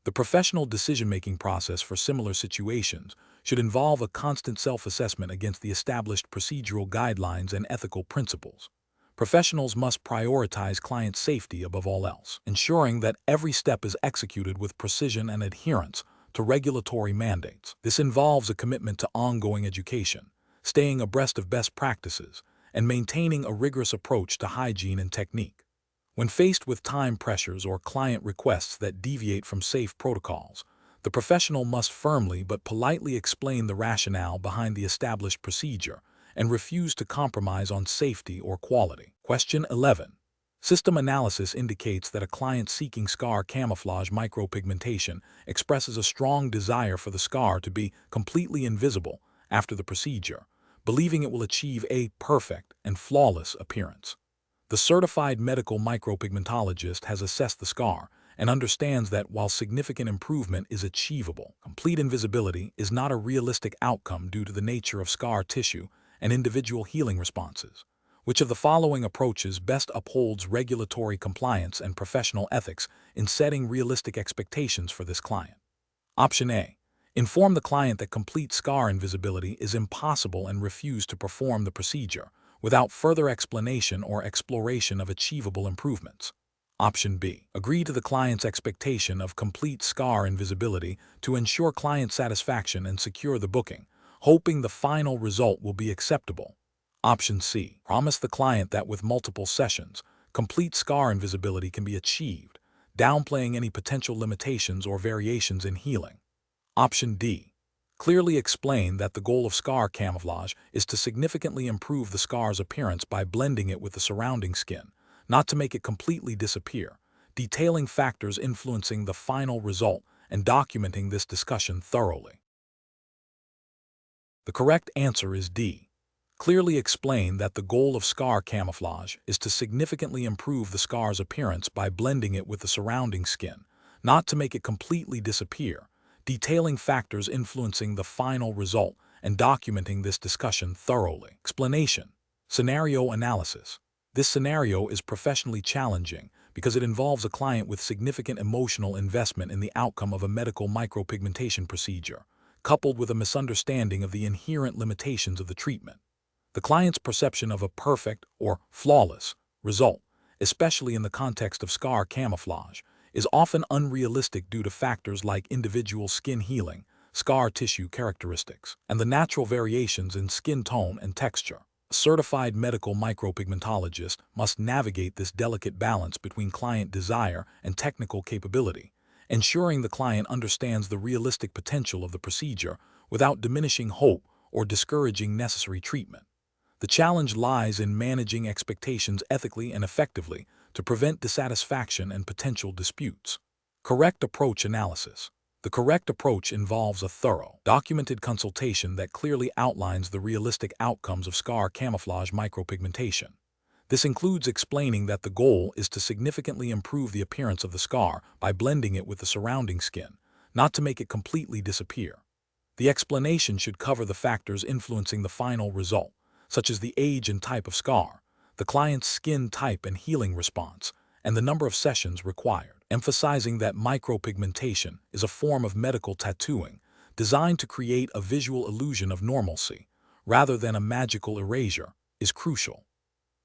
The professional decision-making process for similar situations should involve a constant self-assessment against the established procedural guidelines and ethical principles. Professionals must prioritize client safety above all else, ensuring that every step is executed with precision and adherence to regulatory mandates. This involves a commitment to ongoing education, staying abreast of best practices, and maintaining a rigorous approach to hygiene and technique. When faced with time pressures or client requests that deviate from safe protocols, the professional must firmly but politely explain the rationale behind the established procedure and refuse to compromise on safety or quality. Question 11. System analysis indicates that a client seeking scar camouflage micropigmentation expresses a strong desire for the scar to be completely invisible after the procedure, believing it will achieve a perfect and flawless appearance. The certified medical micropigmentologist has assessed the scar and understands that while significant improvement is achievable, complete invisibility is not a realistic outcome due to the nature of scar tissue and individual healing responses. Which of the following approaches best upholds regulatory compliance and professional ethics in setting realistic expectations for this client? Option A. Inform the client that complete scar invisibility is impossible and refuse to perform the procedure without further explanation or exploration of achievable improvements. Option B. Agree to the client's expectation of complete scar invisibility to ensure client satisfaction and secure the booking, hoping the final result will be acceptable. Option C. Promise the client that with multiple sessions, complete scar invisibility can be achieved, downplaying any potential limitations or variations in healing. Option D. Clearly explain that the goal of scar camouflage is to significantly improve the scar's appearance by blending it with the surrounding skin, not to make it completely disappear, detailing factors influencing the final result and documenting this discussion thoroughly. The correct answer is D. Clearly explain that the goal of scar camouflage is to significantly improve the scar's appearance by blending it with the surrounding skin, not to make it completely disappear, detailing factors influencing the final result and documenting this discussion thoroughly. Explanation. Scenario analysis. This scenario is professionally challenging because it involves a client with significant emotional investment in the outcome of a medical micropigmentation procedure, coupled with a misunderstanding of the inherent limitations of the treatment. The client's perception of a perfect or flawless result, especially in the context of scar camouflage, is often unrealistic due to factors like individual skin healing, scar tissue characteristics, and the natural variations in skin tone and texture. A certified medical micropigmentologist must navigate this delicate balance between client desire and technical capability, ensuring the client understands the realistic potential of the procedure without diminishing hope or discouraging necessary treatment. The challenge lies in managing expectations ethically and effectively to prevent dissatisfaction and potential disputes. Correct approach analysis. The correct approach involves a thorough, documented consultation that clearly outlines the realistic outcomes of scar camouflage micropigmentation. This includes explaining that the goal is to significantly improve the appearance of the scar by blending it with the surrounding skin, not to make it completely disappear. The explanation should cover the factors influencing the final result, such as the age and type of scar, the client's skin type and healing response, and the number of sessions required, emphasizing that micropigmentation is a form of medical tattooing designed to create a visual illusion of normalcy, rather than a magical erasure, is crucial.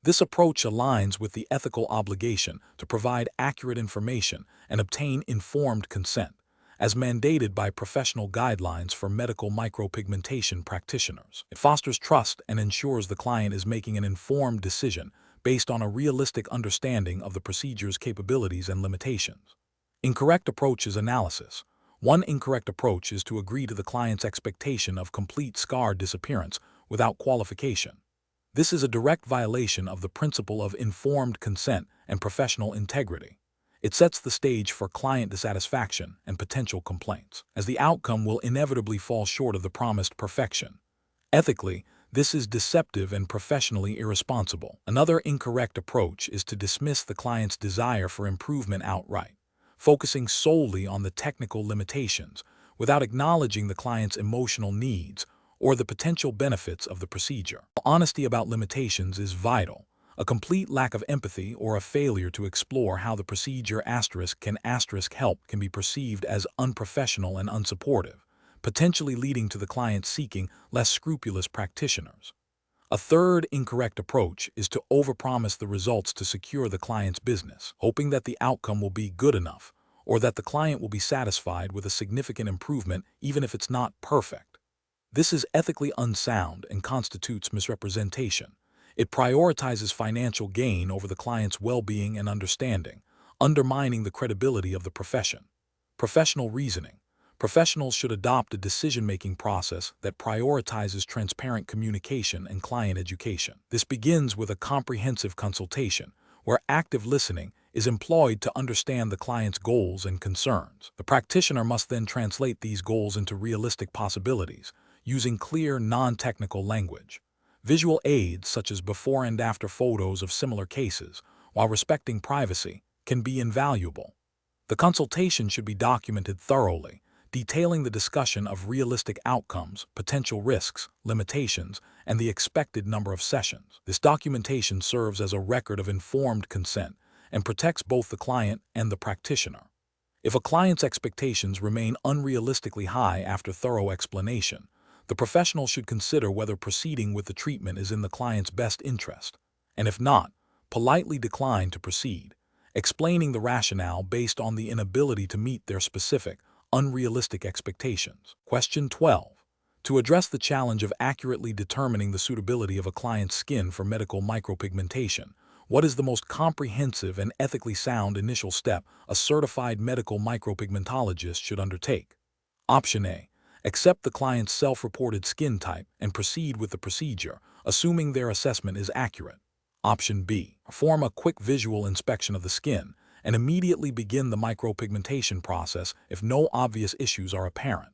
This approach aligns with the ethical obligation to provide accurate information and obtain informed consent, as mandated by professional guidelines for medical micropigmentation practitioners. It fosters trust and ensures the client is making an informed decision based on a realistic understanding of the procedure's capabilities and limitations. Incorrect approaches analysis. One incorrect approach is to agree to the client's expectation of complete scar disappearance without qualification. This is a direct violation of the principle of informed consent and professional integrity. It sets the stage for client dissatisfaction and potential complaints, as the outcome will inevitably fall short of the promised perfection. Ethically, this is deceptive and professionally irresponsible. Another incorrect approach is to dismiss the client's desire for improvement outright, focusing solely on the technical limitations without acknowledging the client's emotional needs or the potential benefits of the procedure. Honesty about limitations is vital. A complete lack of empathy or a failure to explore how the procedure can help can be perceived as unprofessional and unsupportive, potentially leading to the client seeking less scrupulous practitioners. A third incorrect approach is to overpromise the results to secure the client's business, hoping that the outcome will be good enough or that the client will be satisfied with a significant improvement even if it's not perfect. This is ethically unsound and constitutes misrepresentation. It prioritizes financial gain over the client's well-being and understanding, undermining the credibility of the profession. Professional reasoning. Professionals should adopt a decision-making process that prioritizes transparent communication and client education. This begins with a comprehensive consultation, where active listening is employed to understand the client's goals and concerns. The practitioner must then translate these goals into realistic possibilities, using clear, non-technical language. Visual aids such as before and after photos of similar cases, while respecting privacy, can be invaluable. The consultation should be documented thoroughly, detailing the discussion of realistic outcomes, potential risks, limitations, and the expected number of sessions. This documentation serves as a record of informed consent and protects both the client and the practitioner. If a client's expectations remain unrealistically high after thorough explanation, the professional should consider whether proceeding with the treatment is in the client's best interest, and if not, politely decline to proceed, explaining the rationale based on the inability to meet their specific, unrealistic expectations. Question 12. To address the challenge of accurately determining the suitability of a client's skin for medical micropigmentation, what is the most comprehensive and ethically sound initial step a certified medical micropigmentologist should undertake? Option A. Accept the client's self-reported skin type and proceed with the procedure, assuming their assessment is accurate. Option B. Perform a quick visual inspection of the skin and immediately begin the micropigmentation process if no obvious issues are apparent.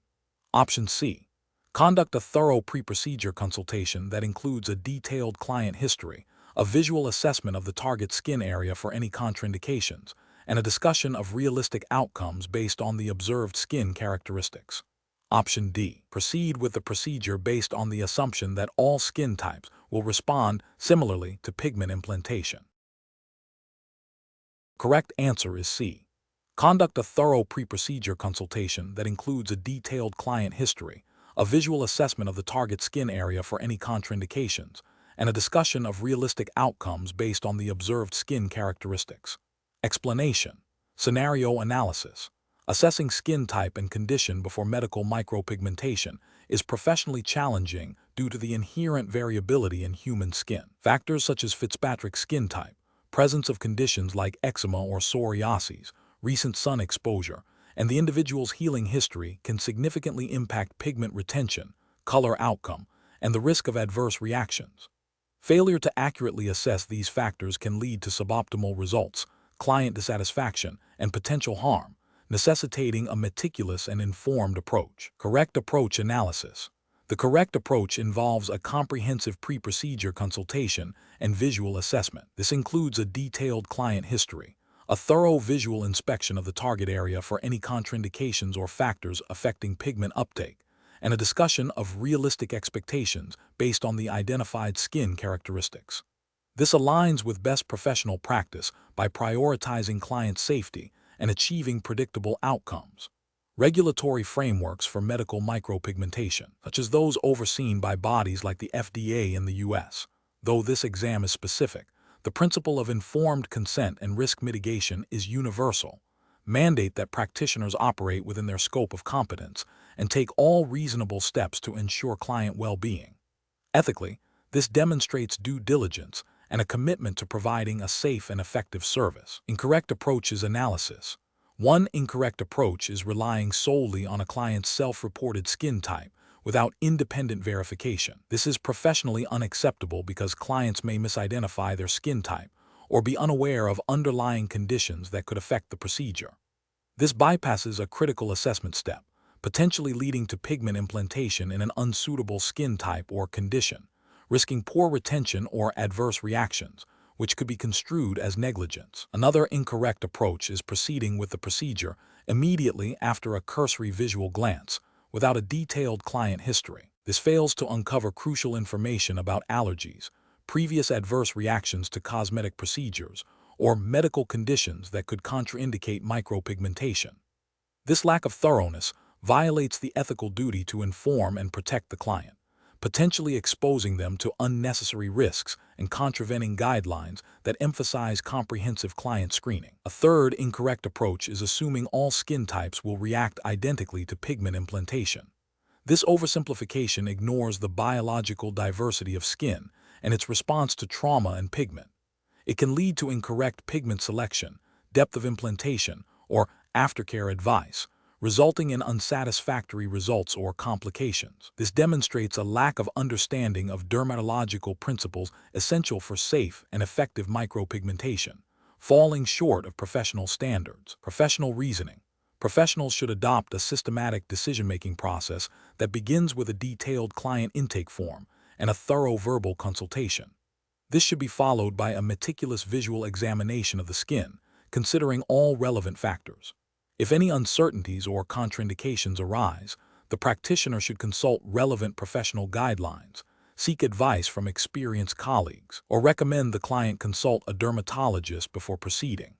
Option C. Conduct a thorough pre-procedure consultation that includes a detailed client history, a visual assessment of the target skin area for any contraindications, and a discussion of realistic outcomes based on the observed skin characteristics. Option D. Proceed with the procedure based on the assumption that all skin types will respond similarly to pigment implantation. Correct answer is C. Conduct a thorough pre-procedure consultation that includes a detailed client history, a visual assessment of the target skin area for any contraindications, and a discussion of realistic outcomes based on the observed skin characteristics. Explanation. Scenario analysis. Assessing skin type and condition before medical micropigmentation is professionally challenging due to the inherent variability in human skin. Factors such as Fitzpatrick skin type, presence of conditions like eczema or psoriasis, recent sun exposure, and the individual's healing history can significantly impact pigment retention, color outcome, and the risk of adverse reactions. Failure to accurately assess these factors can lead to suboptimal results, client dissatisfaction, and potential harm, necessitating a meticulous and informed approach. Correct approach analysis. The correct approach involves a comprehensive pre-procedure consultation and visual assessment. This includes a detailed client history, a thorough visual inspection of the target area for any contraindications or factors affecting pigment uptake, and a discussion of realistic expectations based on the identified skin characteristics. This aligns with best professional practice by prioritizing client safety and achieving predictable outcomes. Regulatory frameworks for medical micropigmentation, such as those overseen by bodies like the FDA in the U.S. Though this exam is specific, the principle of informed consent and risk mitigation is universal. Mandate that practitioners operate within their scope of competence and take all reasonable steps to ensure client well-being. Ethically, this demonstrates due diligence and a commitment to providing a safe and effective service. Incorrect approach is analysis. One incorrect approach is relying solely on a client's self-reported skin type without independent verification. This is professionally unacceptable because clients may misidentify their skin type or be unaware of underlying conditions that could affect the procedure. This bypasses a critical assessment step, potentially leading to pigment implantation in an unsuitable skin type or condition, risking poor retention or adverse reactions, which could be construed as negligence. Another incorrect approach is proceeding with the procedure immediately after a cursory visual glance, without a detailed client history. This fails to uncover crucial information about allergies, previous adverse reactions to cosmetic procedures, or medical conditions that could contraindicate micropigmentation. This lack of thoroughness violates the ethical duty to inform and protect the client, potentially exposing them to unnecessary risks and contravening guidelines that emphasize comprehensive client screening. A third incorrect approach is assuming all skin types will react identically to pigment implantation. This oversimplification ignores the biological diversity of skin and its response to trauma and pigment. It can lead to incorrect pigment selection, depth of implantation, or aftercare advice, resulting in unsatisfactory results or complications. This demonstrates a lack of understanding of dermatological principles essential for safe and effective micropigmentation, falling short of professional standards. Professional reasoning. Professionals should adopt a systematic decision-making process that begins with a detailed client intake form and a thorough verbal consultation. This should be followed by a meticulous visual examination of the skin, considering all relevant factors. If any uncertainties or contraindications arise, the practitioner should consult relevant professional guidelines, seek advice from experienced colleagues, or recommend the client consult a dermatologist before proceeding.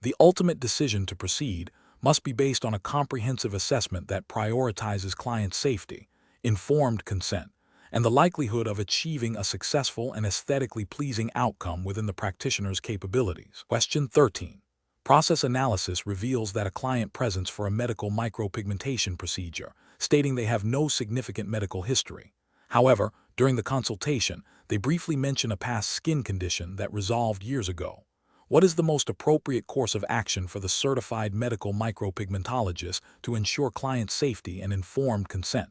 The ultimate decision to proceed must be based on a comprehensive assessment that prioritizes client safety, informed consent, and the likelihood of achieving a successful and aesthetically pleasing outcome within the practitioner's capabilities. Question 13. Process analysis reveals that a client presents for a medical micropigmentation procedure, stating they have no significant medical history. However, during the consultation, they briefly mention a past skin condition that resolved years ago. What is the most appropriate course of action for the certified medical micropigmentologist to ensure client safety and informed consent?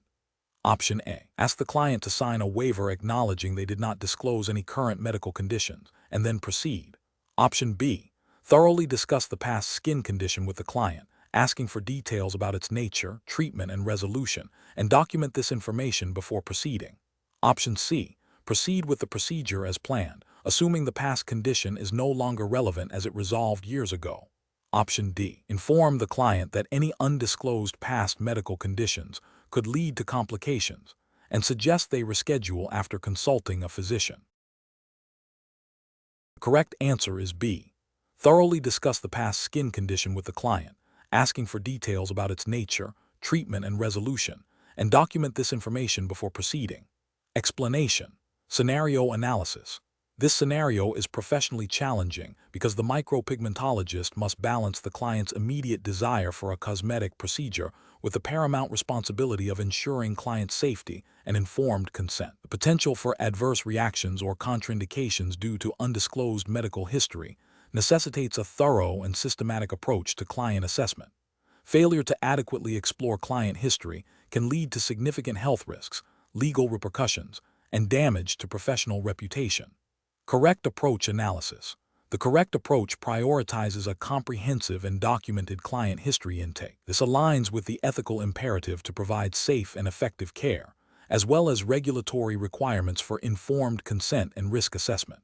Option A. Ask the client to sign a waiver acknowledging they did not disclose any current medical conditions, and then proceed. Option B. Thoroughly discuss the past skin condition with the client, asking for details about its nature, treatment, and resolution, and document this information before proceeding. Option C. Proceed with the procedure as planned, assuming the past condition is no longer relevant as it resolved years ago. Option D. Inform the client that any undisclosed past medical conditions could lead to complications, and suggest they reschedule after consulting a physician. The correct answer is B. Thoroughly discuss the past skin condition with the client, asking for details about its nature, treatment, and resolution, and document this information before proceeding. Explanation. Scenario analysis. This scenario is professionally challenging because the micropigmentologist must balance the client's immediate desire for a cosmetic procedure with the paramount responsibility of ensuring client safety and informed consent. The potential for adverse reactions or contraindications due to undisclosed medical history necessitates a thorough and systematic approach to client assessment. Failure to adequately explore client history can lead to significant health risks, legal repercussions, and damage to professional reputation. Correct approach analysis. The correct approach prioritizes a comprehensive and documented client history intake. This aligns with the ethical imperative to provide safe and effective care, as well as regulatory requirements for informed consent and risk assessment.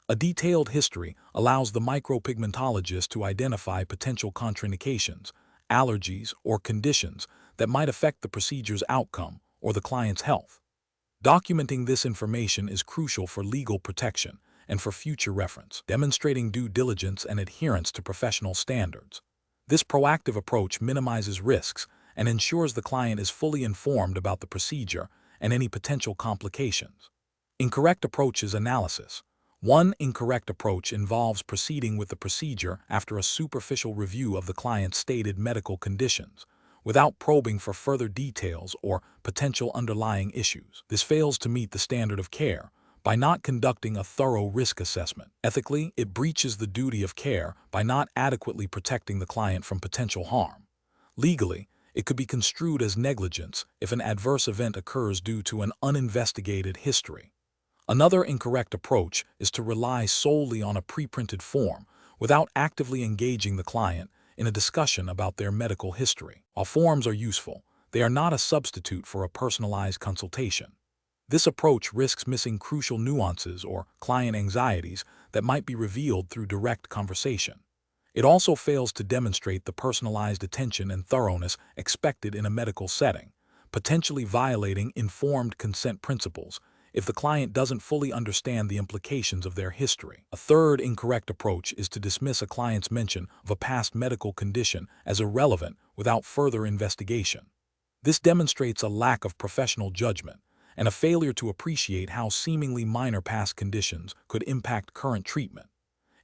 A detailed history allows the micropigmentologist to identify potential contraindications, allergies, or conditions that might affect the procedure's outcome or the client's health. Documenting this information is crucial for legal protection and for future reference, demonstrating due diligence and adherence to professional standards. This proactive approach minimizes risks and ensures the client is fully informed about the procedure and any potential complications. Incorrect approaches analysis. One incorrect approach involves proceeding with the procedure after a superficial review of the client's stated medical conditions, without probing for further details or potential underlying issues. This fails to meet the standard of care by not conducting a thorough risk assessment. Ethically, it breaches the duty of care by not adequately protecting the client from potential harm. Legally, it could be construed as negligence if an adverse event occurs due to an uninvestigated history. Another incorrect approach is to rely solely on a pre-printed form without actively engaging the client in a discussion about their medical history. While forms are useful, they are not a substitute for a personalized consultation. This approach risks missing crucial nuances or client anxieties that might be revealed through direct conversation. It also fails to demonstrate the personalized attention and thoroughness expected in a medical setting, potentially violating informed consent principles if the client doesn't fully understand the implications of their history. A third incorrect approach is to dismiss a client's mention of a past medical condition as irrelevant without further investigation. This demonstrates a lack of professional judgment and a failure to appreciate how seemingly minor past conditions could impact current treatment.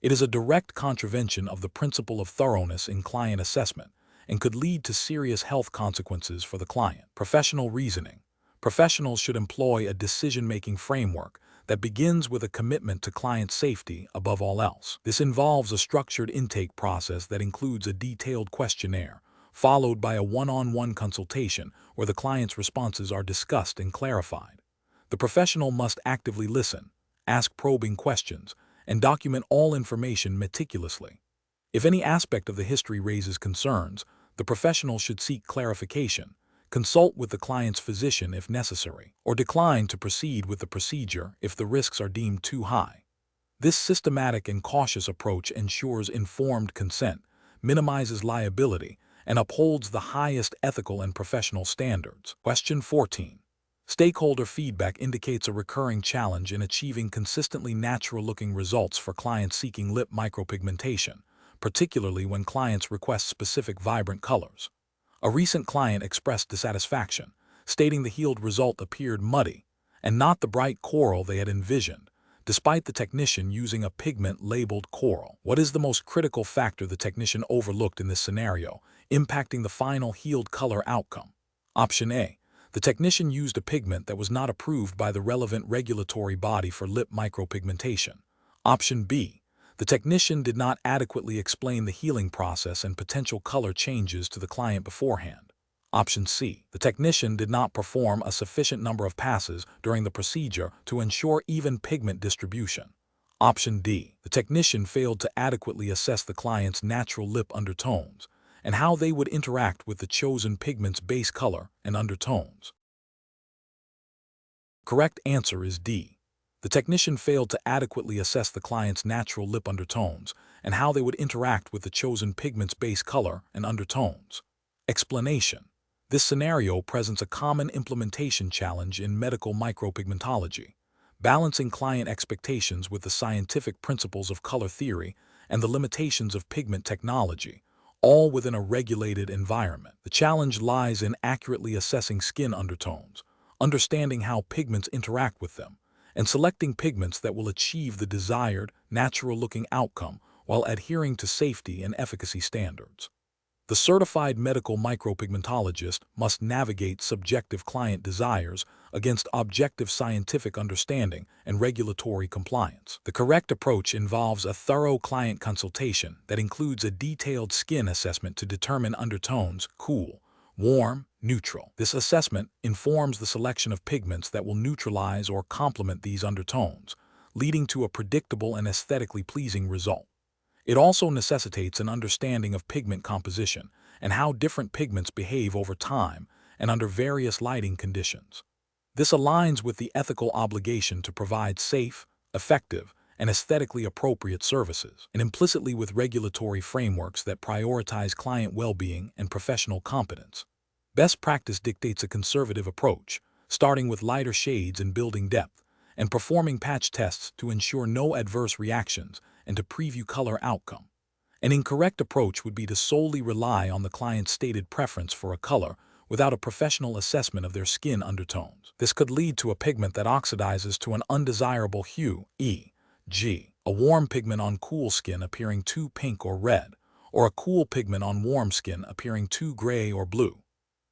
It is a direct contravention of the principle of thoroughness in client assessment and could lead to serious health consequences for the client. Professional reasoning. Professionals should employ a decision-making framework that begins with a commitment to client safety above all else. This involves a structured intake process that includes a detailed questionnaire, followed by a one-on-one consultation where the client's responses are discussed and clarified. The professional must actively listen, ask probing questions, and document all information meticulously. If any aspect of the history raises concerns, the professional should seek clarification, consult with the client's physician if necessary, or decline to proceed with the procedure if the risks are deemed too high. This systematic and cautious approach ensures informed consent, minimizes liability, and upholds the highest ethical and professional standards. Question 14. Stakeholder feedback indicates a recurring challenge in achieving consistently natural-looking results for clients seeking lip micropigmentation, particularly when clients request specific vibrant colors. A recent client expressed dissatisfaction, stating the healed result appeared muddy and not the bright coral they had envisioned, despite the technician using a pigment labeled coral. What is the most critical factor the technician overlooked in this scenario, impacting the final healed color outcome? Option A. The technician used a pigment that was not approved by the relevant regulatory body for lip micropigmentation. Option B. The technician did not adequately explain the healing process and potential color changes to the client beforehand. Option C. The technician did not perform a sufficient number of passes during the procedure to ensure even pigment distribution. Option D. The technician failed to adequately assess the client's natural lip undertones and how they would interact with the chosen pigment's base color and undertones. Correct answer is D. The technician failed to adequately assess the client's natural lip undertones and how they would interact with the chosen pigment's base color and undertones. Explanation. This scenario presents a common implementation challenge in medical micropigmentology, balancing client expectations with the scientific principles of color theory and the limitations of pigment technology, all within a regulated environment. The challenge lies in accurately assessing skin undertones, understanding how pigments interact with them, and selecting pigments that will achieve the desired, natural-looking outcome while adhering to safety and efficacy standards. The certified medical micropigmentologist must navigate subjective client desires against objective scientific understanding and regulatory compliance. The correct approach involves a thorough client consultation that includes a detailed skin assessment to determine undertones, cool, warm, neutral. This assessment informs the selection of pigments that will neutralize or complement these undertones, leading to a predictable and aesthetically pleasing result. It also necessitates an understanding of pigment composition and how different pigments behave over time and under various lighting conditions. This aligns with the ethical obligation to provide safe, effective, and aesthetically appropriate services, and implicitly with regulatory frameworks that prioritize client well-being and professional competence. Best practice dictates a conservative approach, starting with lighter shades and building depth, and performing patch tests to ensure no adverse reactions and to preview color outcome. An incorrect approach would be to solely rely on the client's stated preference for a color without a professional assessment of their skin undertones. This could lead to a pigment that oxidizes to an undesirable hue, e.g., a warm pigment on cool skin appearing too pink or red, or a cool pigment on warm skin appearing too gray or blue.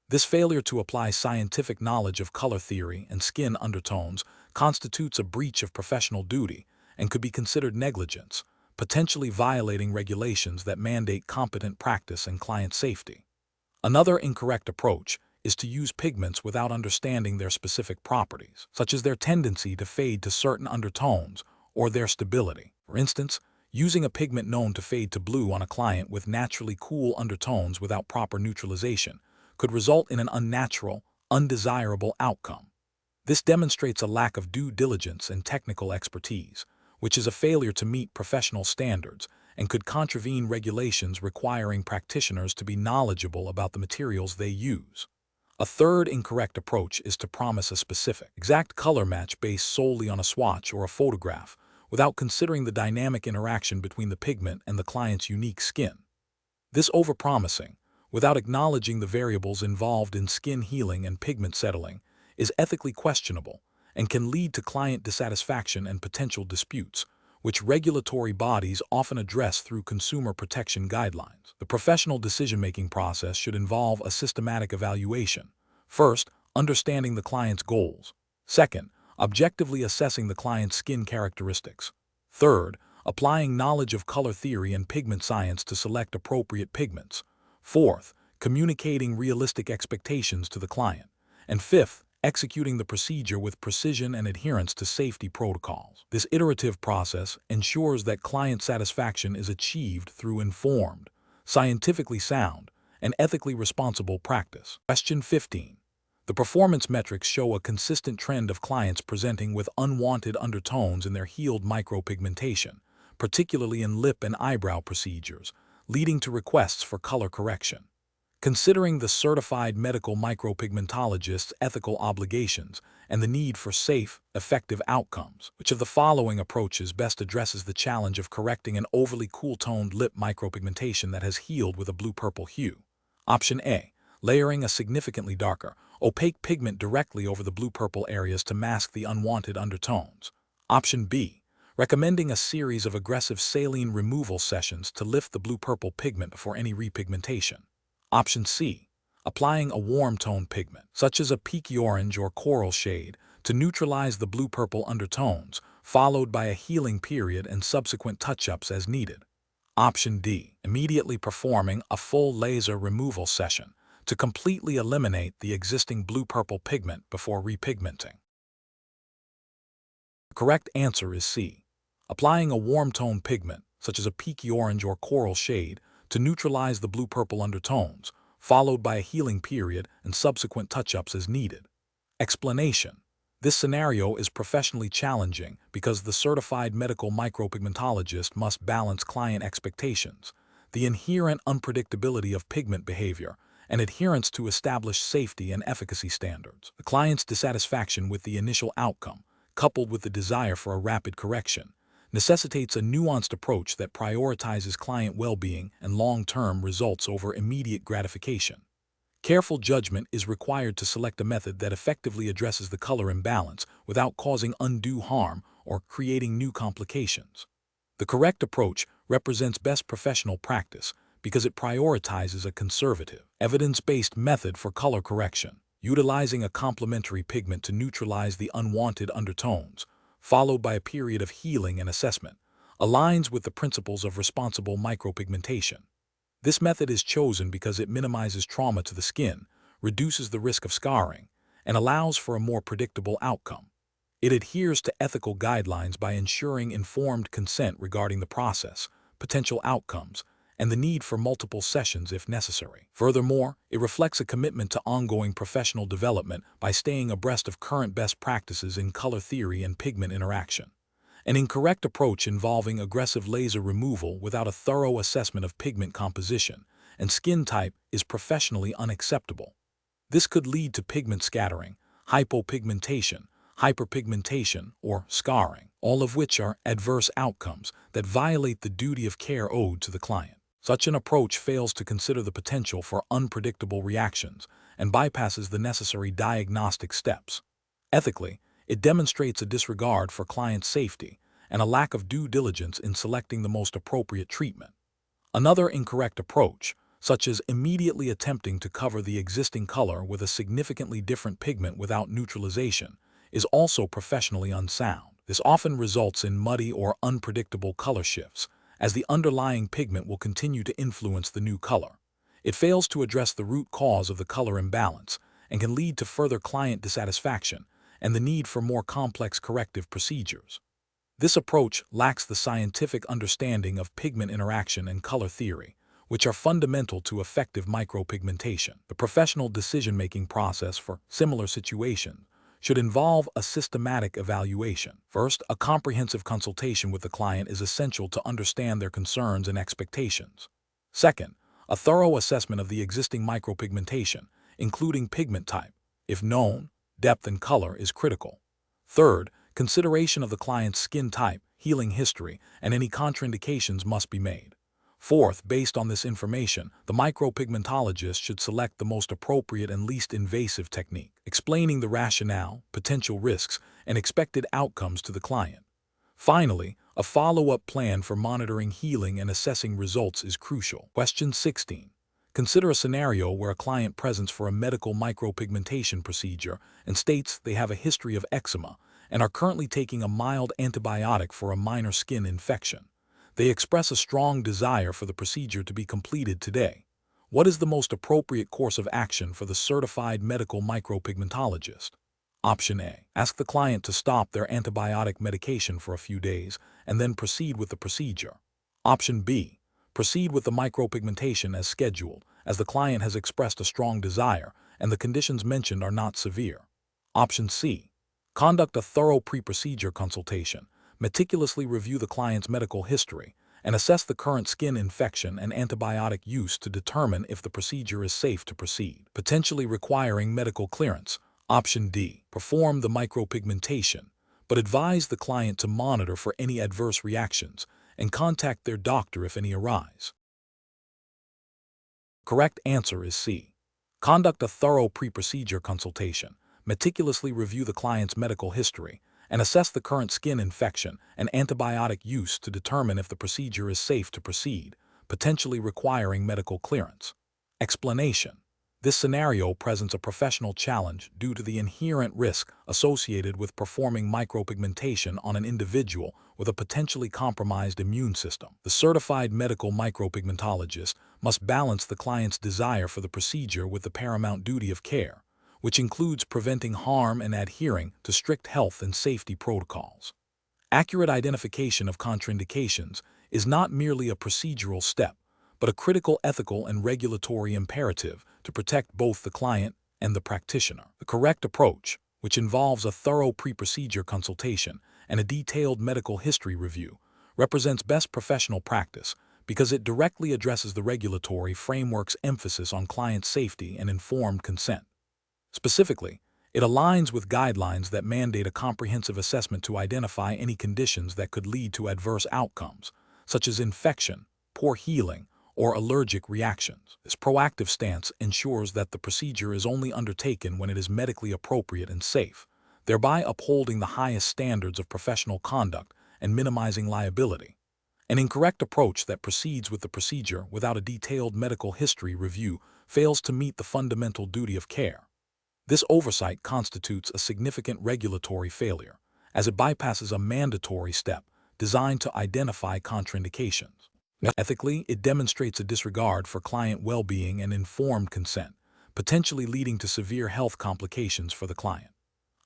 This failure to apply scientific knowledge of color theory and skin undertones constitutes a breach of professional duty and could be considered negligence, potentially violating regulations that mandate competent practice and client safety. Another incorrect approach is to use pigments without understanding their specific properties, such as their tendency to fade to certain undertones or their stability. For instance, using a pigment known to fade to blue on a client with naturally cool undertones without proper neutralization could result in an unnatural, undesirable outcome. This demonstrates a lack of due diligence and technical expertise, which is a failure to meet professional standards and could contravene regulations requiring practitioners to be knowledgeable about the materials they use. A third incorrect approach is to promise a specific, exact color match based solely on a swatch or a photograph, without considering the dynamic interaction between the pigment and the client's unique skin. This overpromising, without acknowledging the variables involved in skin healing and pigment settling, is ethically questionable and can lead to client dissatisfaction and potential disputes, which regulatory bodies often address through consumer protection guidelines. The professional decision-making process should involve a systematic evaluation. First, understanding the client's goals. Second, objectively assessing the client's skin characteristics. Third, applying knowledge of color theory and pigment science to select appropriate pigments. Fourth, communicating realistic expectations to the client. And fifth, executing the procedure with precision and adherence to safety protocols. This iterative process ensures that client satisfaction is achieved through informed, scientifically sound, and ethically responsible practice. Question 15. The performance metrics show a consistent trend of clients presenting with unwanted undertones in their healed micropigmentation, particularly in lip and eyebrow procedures, leading to requests for color correction. Considering the certified medical micropigmentologist's ethical obligations and the need for safe, effective outcomes, which of the following approaches best addresses the challenge of correcting an overly cool-toned lip micropigmentation that has healed with a blue-purple hue? Option A. Layering a significantly darker, opaque pigment directly over the blue-purple areas to mask the unwanted undertones. Option B. Recommending a series of aggressive saline removal sessions to lift the blue-purple pigment before any repigmentation. Option C. Applying a warm tone pigment, such as a peaky orange or coral shade, to neutralize the blue-purple undertones, followed by a healing period and subsequent touch-ups as needed. Option D. Immediately performing a full laser removal session to completely eliminate the existing blue-purple pigment before repigmenting. The correct answer is C. Applying a warm tone pigment, such as a peaky orange or coral shade, to neutralize the blue-purple undertones, followed by a healing period and subsequent touch-ups as needed. Explanation. This scenario is professionally challenging because the certified medical micropigmentologist must balance client expectations, the inherent unpredictability of pigment behavior, and adherence to established safety and efficacy standards. The client's dissatisfaction with the initial outcome, coupled with the desire for a rapid correction, necessitates a nuanced approach that prioritizes client well-being and long-term results over immediate gratification. Careful judgment is required to select a method that effectively addresses the color imbalance without causing undue harm or creating new complications. The correct approach represents best professional practice because it prioritizes a conservative, evidence-based method for color correction, utilizing a complementary pigment to neutralize the unwanted undertones, followed by a period of healing and assessment, aligns with the principles of responsible micropigmentation. This method is chosen because it minimizes trauma to the skin, reduces the risk of scarring, and allows for a more predictable outcome. It adheres to ethical guidelines by ensuring informed consent regarding the process, potential outcomes, and the need for multiple sessions if necessary. Furthermore, it reflects a commitment to ongoing professional development by staying abreast of current best practices in color theory and pigment interaction. An incorrect approach involving aggressive laser removal without a thorough assessment of pigment composition and skin type is professionally unacceptable. This could lead to pigment scattering, hypopigmentation, hyperpigmentation, or scarring, all of which are adverse outcomes that violate the duty of care owed to the client. Such an approach fails to consider the potential for unpredictable reactions and bypasses the necessary diagnostic steps. Ethically, it demonstrates a disregard for client safety and a lack of due diligence in selecting the most appropriate treatment. Another incorrect approach, such as immediately attempting to cover the existing color with a significantly different pigment without neutralization, is also professionally unsound. This often results in muddy or unpredictable color shifts, as the underlying pigment will continue to influence the new color. It fails to address the root cause of the color imbalance and can lead to further client dissatisfaction and the need for more complex corrective procedures. This approach lacks the scientific understanding of pigment interaction and color theory, which are fundamental to effective micropigmentation. The professional decision-making process for similar situations should involve a systematic evaluation. First, a comprehensive consultation with the client is essential to understand their concerns and expectations. Second, a thorough assessment of the existing micropigmentation, including pigment type. If known, depth and color is critical. Third, consideration of the client's skin type, healing history, and any contraindications must be made. Fourth, based on this information, the micropigmentologist should select the most appropriate and least invasive technique, explaining the rationale, potential risks, and expected outcomes to the client. Finally, a follow-up plan for monitoring healing and assessing results is crucial. Question 16. Consider a scenario where a client presents for a medical micropigmentation procedure and states they have a history of eczema and are currently taking a mild antibiotic for a minor skin infection. They express a strong desire for the procedure to be completed today. What is the most appropriate course of action for the certified medical micropigmentologist? Option A. Ask the client to stop their antibiotic medication for a few days and then proceed with the procedure. Option B. Proceed with the micropigmentation as scheduled, as the client has expressed a strong desire and the conditions mentioned are not severe. Option C. Conduct a thorough pre-procedure consultation, meticulously review the client's medical history, and assess the current skin infection and antibiotic use to determine if the procedure is safe to proceed, potentially requiring medical clearance. Option D. Perform the micropigmentation, but advise the client to monitor for any adverse reactions and contact their doctor if any arise. Correct answer is C. Conduct a thorough pre-procedure consultation, meticulously review the client's medical history, and assess the current skin infection and antibiotic use to determine if the procedure is safe to proceed, potentially requiring medical clearance. Explanation. This scenario presents a professional challenge due to the inherent risk associated with performing micropigmentation on an individual with a potentially compromised immune system. The certified medical micropigmentologist must balance the client's desire for the procedure with the paramount duty of care, which includes preventing harm and adhering to strict health and safety protocols. Accurate identification of contraindications is not merely a procedural step, but a critical ethical and regulatory imperative to protect both the client and the practitioner. The correct approach, which involves a thorough pre-procedure consultation and a detailed medical history review, represents best professional practice because it directly addresses the regulatory framework's emphasis on client safety and informed consent. Specifically, it aligns with guidelines that mandate a comprehensive assessment to identify any conditions that could lead to adverse outcomes, such as infection, poor healing, or allergic reactions. This proactive stance ensures that the procedure is only undertaken when it is medically appropriate and safe, thereby upholding the highest standards of professional conduct and minimizing liability. An incorrect approach that proceeds with the procedure without a detailed medical history review fails to meet the fundamental duty of care. This oversight constitutes a significant regulatory failure, as it bypasses a mandatory step designed to identify contraindications. Ethically, it demonstrates a disregard for client well-being and informed consent, potentially leading to severe health complications for the client.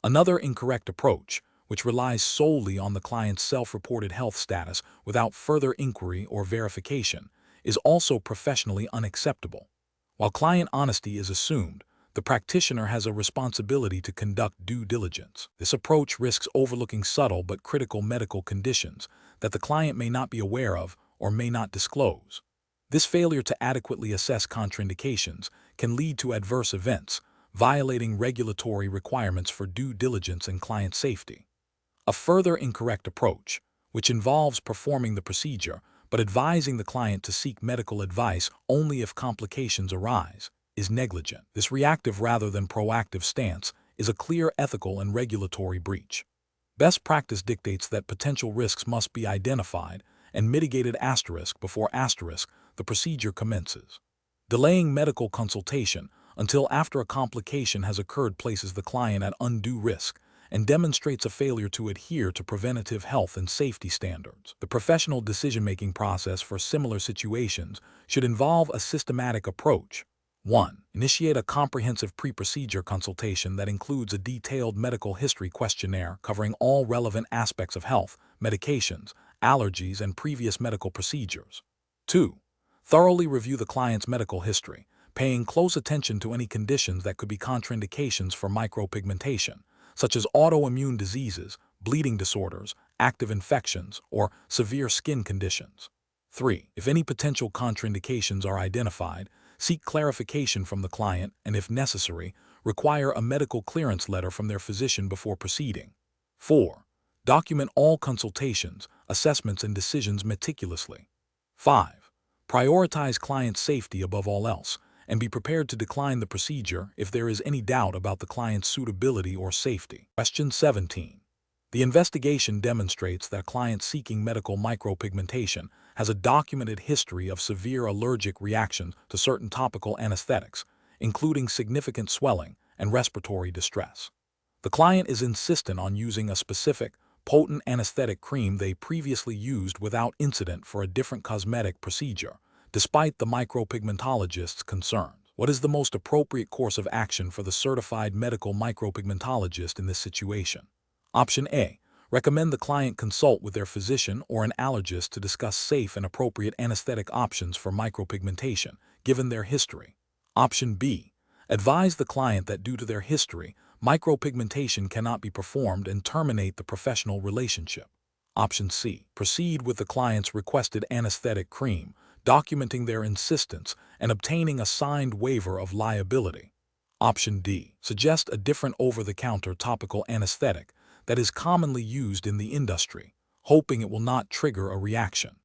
Another incorrect approach, which relies solely on the client's self-reported health status without further inquiry or verification, is also professionally unacceptable. While client honesty is assumed, the practitioner has a responsibility to conduct due diligence. This approach risks overlooking subtle but critical medical conditions that the client may not be aware of or may not disclose. This failure to adequately assess contraindications can lead to adverse events, violating regulatory requirements for due diligence and client safety. A further incorrect approach, which involves performing the procedure but advising the client to seek medical advice only if complications arise, is negligent. This reactive rather than proactive stance is a clear ethical and regulatory breach. Best practice dictates that potential risks must be identified and mitigated before the procedure commences. Delaying medical consultation until after a complication has occurred places the client at undue risk and demonstrates a failure to adhere to preventative health and safety standards. The professional decision-making process for similar situations should involve a systematic approach. 1. Initiate a comprehensive pre-procedure consultation that includes a detailed medical history questionnaire covering all relevant aspects of health, medications, allergies, and previous medical procedures. 2. Thoroughly review the client's medical history, paying close attention to any conditions that could be contraindications for micropigmentation, such as autoimmune diseases, bleeding disorders, active infections, or severe skin conditions. 3. If any potential contraindications are identified, seek clarification from the client, and if necessary, require a medical clearance letter from their physician before proceeding. 4. Document all consultations, assessments, and decisions meticulously. 5. Prioritize client safety above all else, and be prepared to decline the procedure if there is any doubt about the client's suitability or safety. Question 17. The investigation demonstrates that a client seeking medical micropigmentation has a documented history of severe allergic reactions to certain topical anesthetics, including significant swelling and respiratory distress. The client is insistent on using a specific, potent anesthetic cream they previously used without incident for a different cosmetic procedure, despite the micropigmentologist's concerns. What is the most appropriate course of action for the certified medical micropigmentologist in this situation? Option A. Recommend the client consult with their physician or an allergist to discuss safe and appropriate anesthetic options for micropigmentation, given their history. Option B. Advise the client that due to their history, micropigmentation cannot be performed and terminate the professional relationship. Option C. Proceed with the client's requested anesthetic cream, documenting their insistence and obtaining a signed waiver of liability. Option D. Suggest a different over-the-counter topical anesthetic that is commonly used in the industry, hoping it will not trigger a reaction.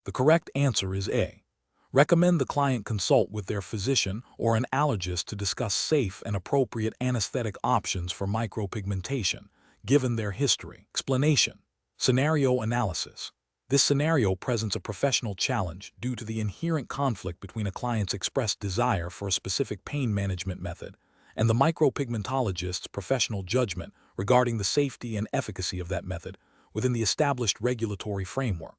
The correct answer is A. Recommend the client consult with their physician or an allergist to discuss safe and appropriate anesthetic options for micropigmentation, given their history. Explanation. Scenario analysis. This scenario presents a professional challenge due to the inherent conflict between a client's expressed desire for a specific pain management method and the micropigmentologist's professional judgment regarding the safety and efficacy of that method within the established regulatory framework.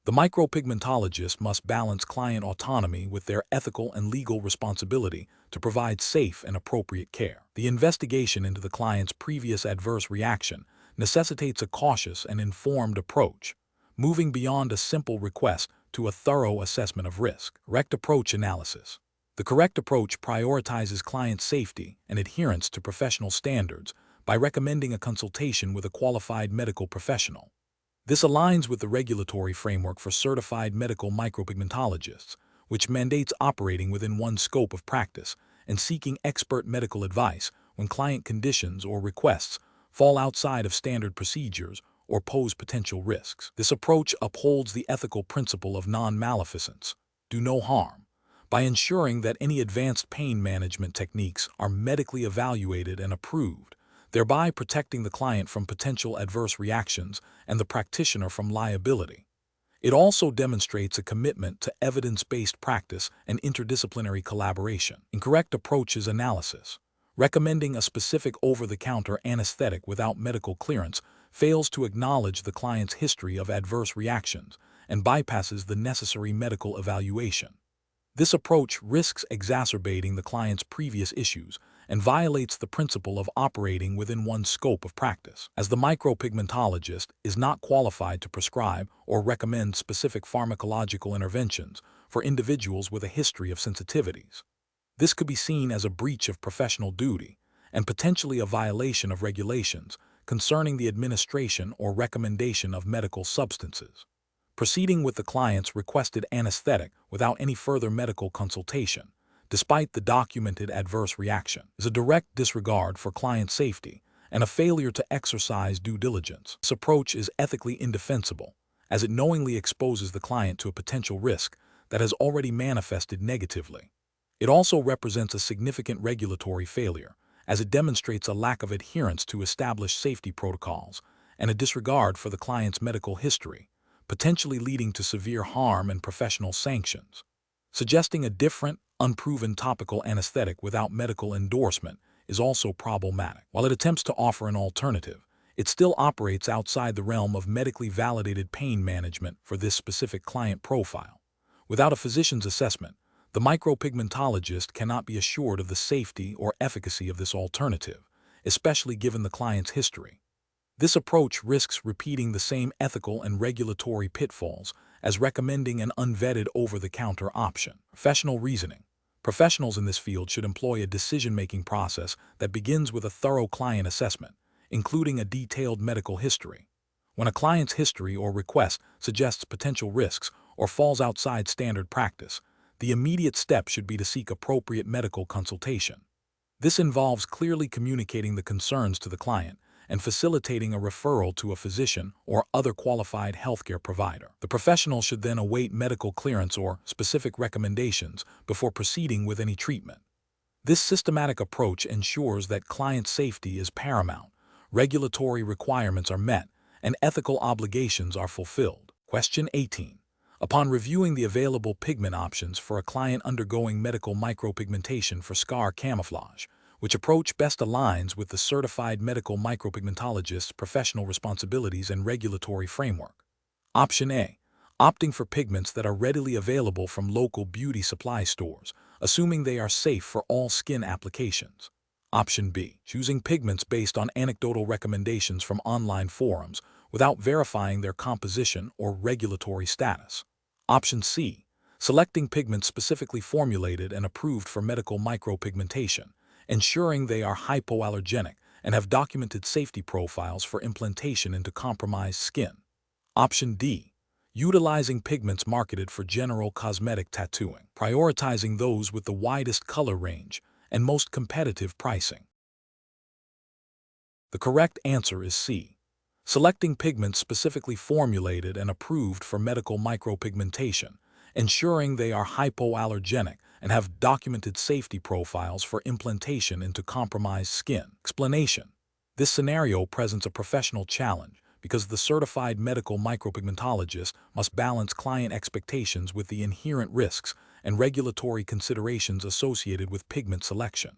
The micropigmentologist must balance client autonomy with their ethical and legal responsibility to provide safe and appropriate care. The investigation into the client's previous adverse reaction necessitates a cautious and informed approach, moving beyond a simple request to a thorough assessment of risk. Correct approach analysis. The correct approach prioritizes client safety and adherence to professional standards by recommending a consultation with a qualified medical professional. This aligns with the regulatory framework for certified medical micropigmentologists, which mandates operating within one scope of practice and seeking expert medical advice when client conditions or requests fall outside of standard procedures or pose potential risks. This approach upholds the ethical principle of non-maleficence, do no harm, by ensuring that any advanced pain management techniques are medically evaluated and approved, thereby protecting the client from potential adverse reactions and the practitioner from liability. It also demonstrates a commitment to evidence-based practice and interdisciplinary collaboration. Incorrect approaches analysis. Recommending a specific over-the-counter anesthetic without medical clearance fails to acknowledge the client's history of adverse reactions and bypasses the necessary medical evaluation. This approach risks exacerbating the client's previous issues and violates the principle of operating within one scope of practice, as the micropigmentologist is not qualified to prescribe or recommend specific pharmacological interventions for individuals with a history of sensitivities. This could be seen as a breach of professional duty and potentially a violation of regulations concerning the administration or recommendation of medical substances. Proceeding with the client's requested anesthetic without any further medical consultation, despite the documented adverse reaction, is a direct disregard for client safety and a failure to exercise due diligence. This approach is ethically indefensible, as it knowingly exposes the client to a potential risk that has already manifested negatively. It also represents a significant regulatory failure, as it demonstrates a lack of adherence to established safety protocols and a disregard for the client's medical history, potentially leading to severe harm and professional sanctions. Suggesting a different, unproven topical anesthetic without medical endorsement is also problematic. While it attempts to offer an alternative, it still operates outside the realm of medically validated pain management for this specific client profile. Without a physician's assessment, the micropigmentologist cannot be assured of the safety or efficacy of this alternative, especially given the client's history. This approach risks repeating the same ethical and regulatory pitfalls as recommending an unvetted over-the-counter option. Professional reasoning. Professionals in this field should employ a decision-making process that begins with a thorough client assessment, including a detailed medical history. When a client's history or request suggests potential risks or falls outside standard practice, the immediate step should be to seek appropriate medical consultation. This involves clearly communicating the concerns to the client and facilitating a referral to a physician or other qualified healthcare provider. The professional should then await medical clearance or specific recommendations before proceeding with any treatment. This systematic approach ensures that client safety is paramount, regulatory requirements are met, and ethical obligations are fulfilled. Question 18. Upon reviewing the available pigment options for a client undergoing medical micropigmentation for scar camouflage, which approach best aligns with the certified medical micropigmentologist's professional responsibilities and regulatory framework? Option A. Opting for pigments that are readily available from local beauty supply stores, assuming they are safe for all skin applications. Option B. Choosing pigments based on anecdotal recommendations from online forums without verifying their composition or regulatory status. Option C. Selecting pigments specifically formulated and approved for medical micropigmentation, ensuring they are hypoallergenic and have documented safety profiles for implantation into compromised skin. Option D. Utilizing pigments marketed for general cosmetic tattooing, prioritizing those with the widest color range and most competitive pricing. The correct answer is C. Selecting pigments specifically formulated and approved for medical micropigmentation, ensuring they are hypoallergenic and have documented safety profiles for implantation into compromised skin. Explanation. This scenario presents a professional challenge because the certified medical micropigmentologist must balance client expectations with the inherent risks and regulatory considerations associated with pigment selection.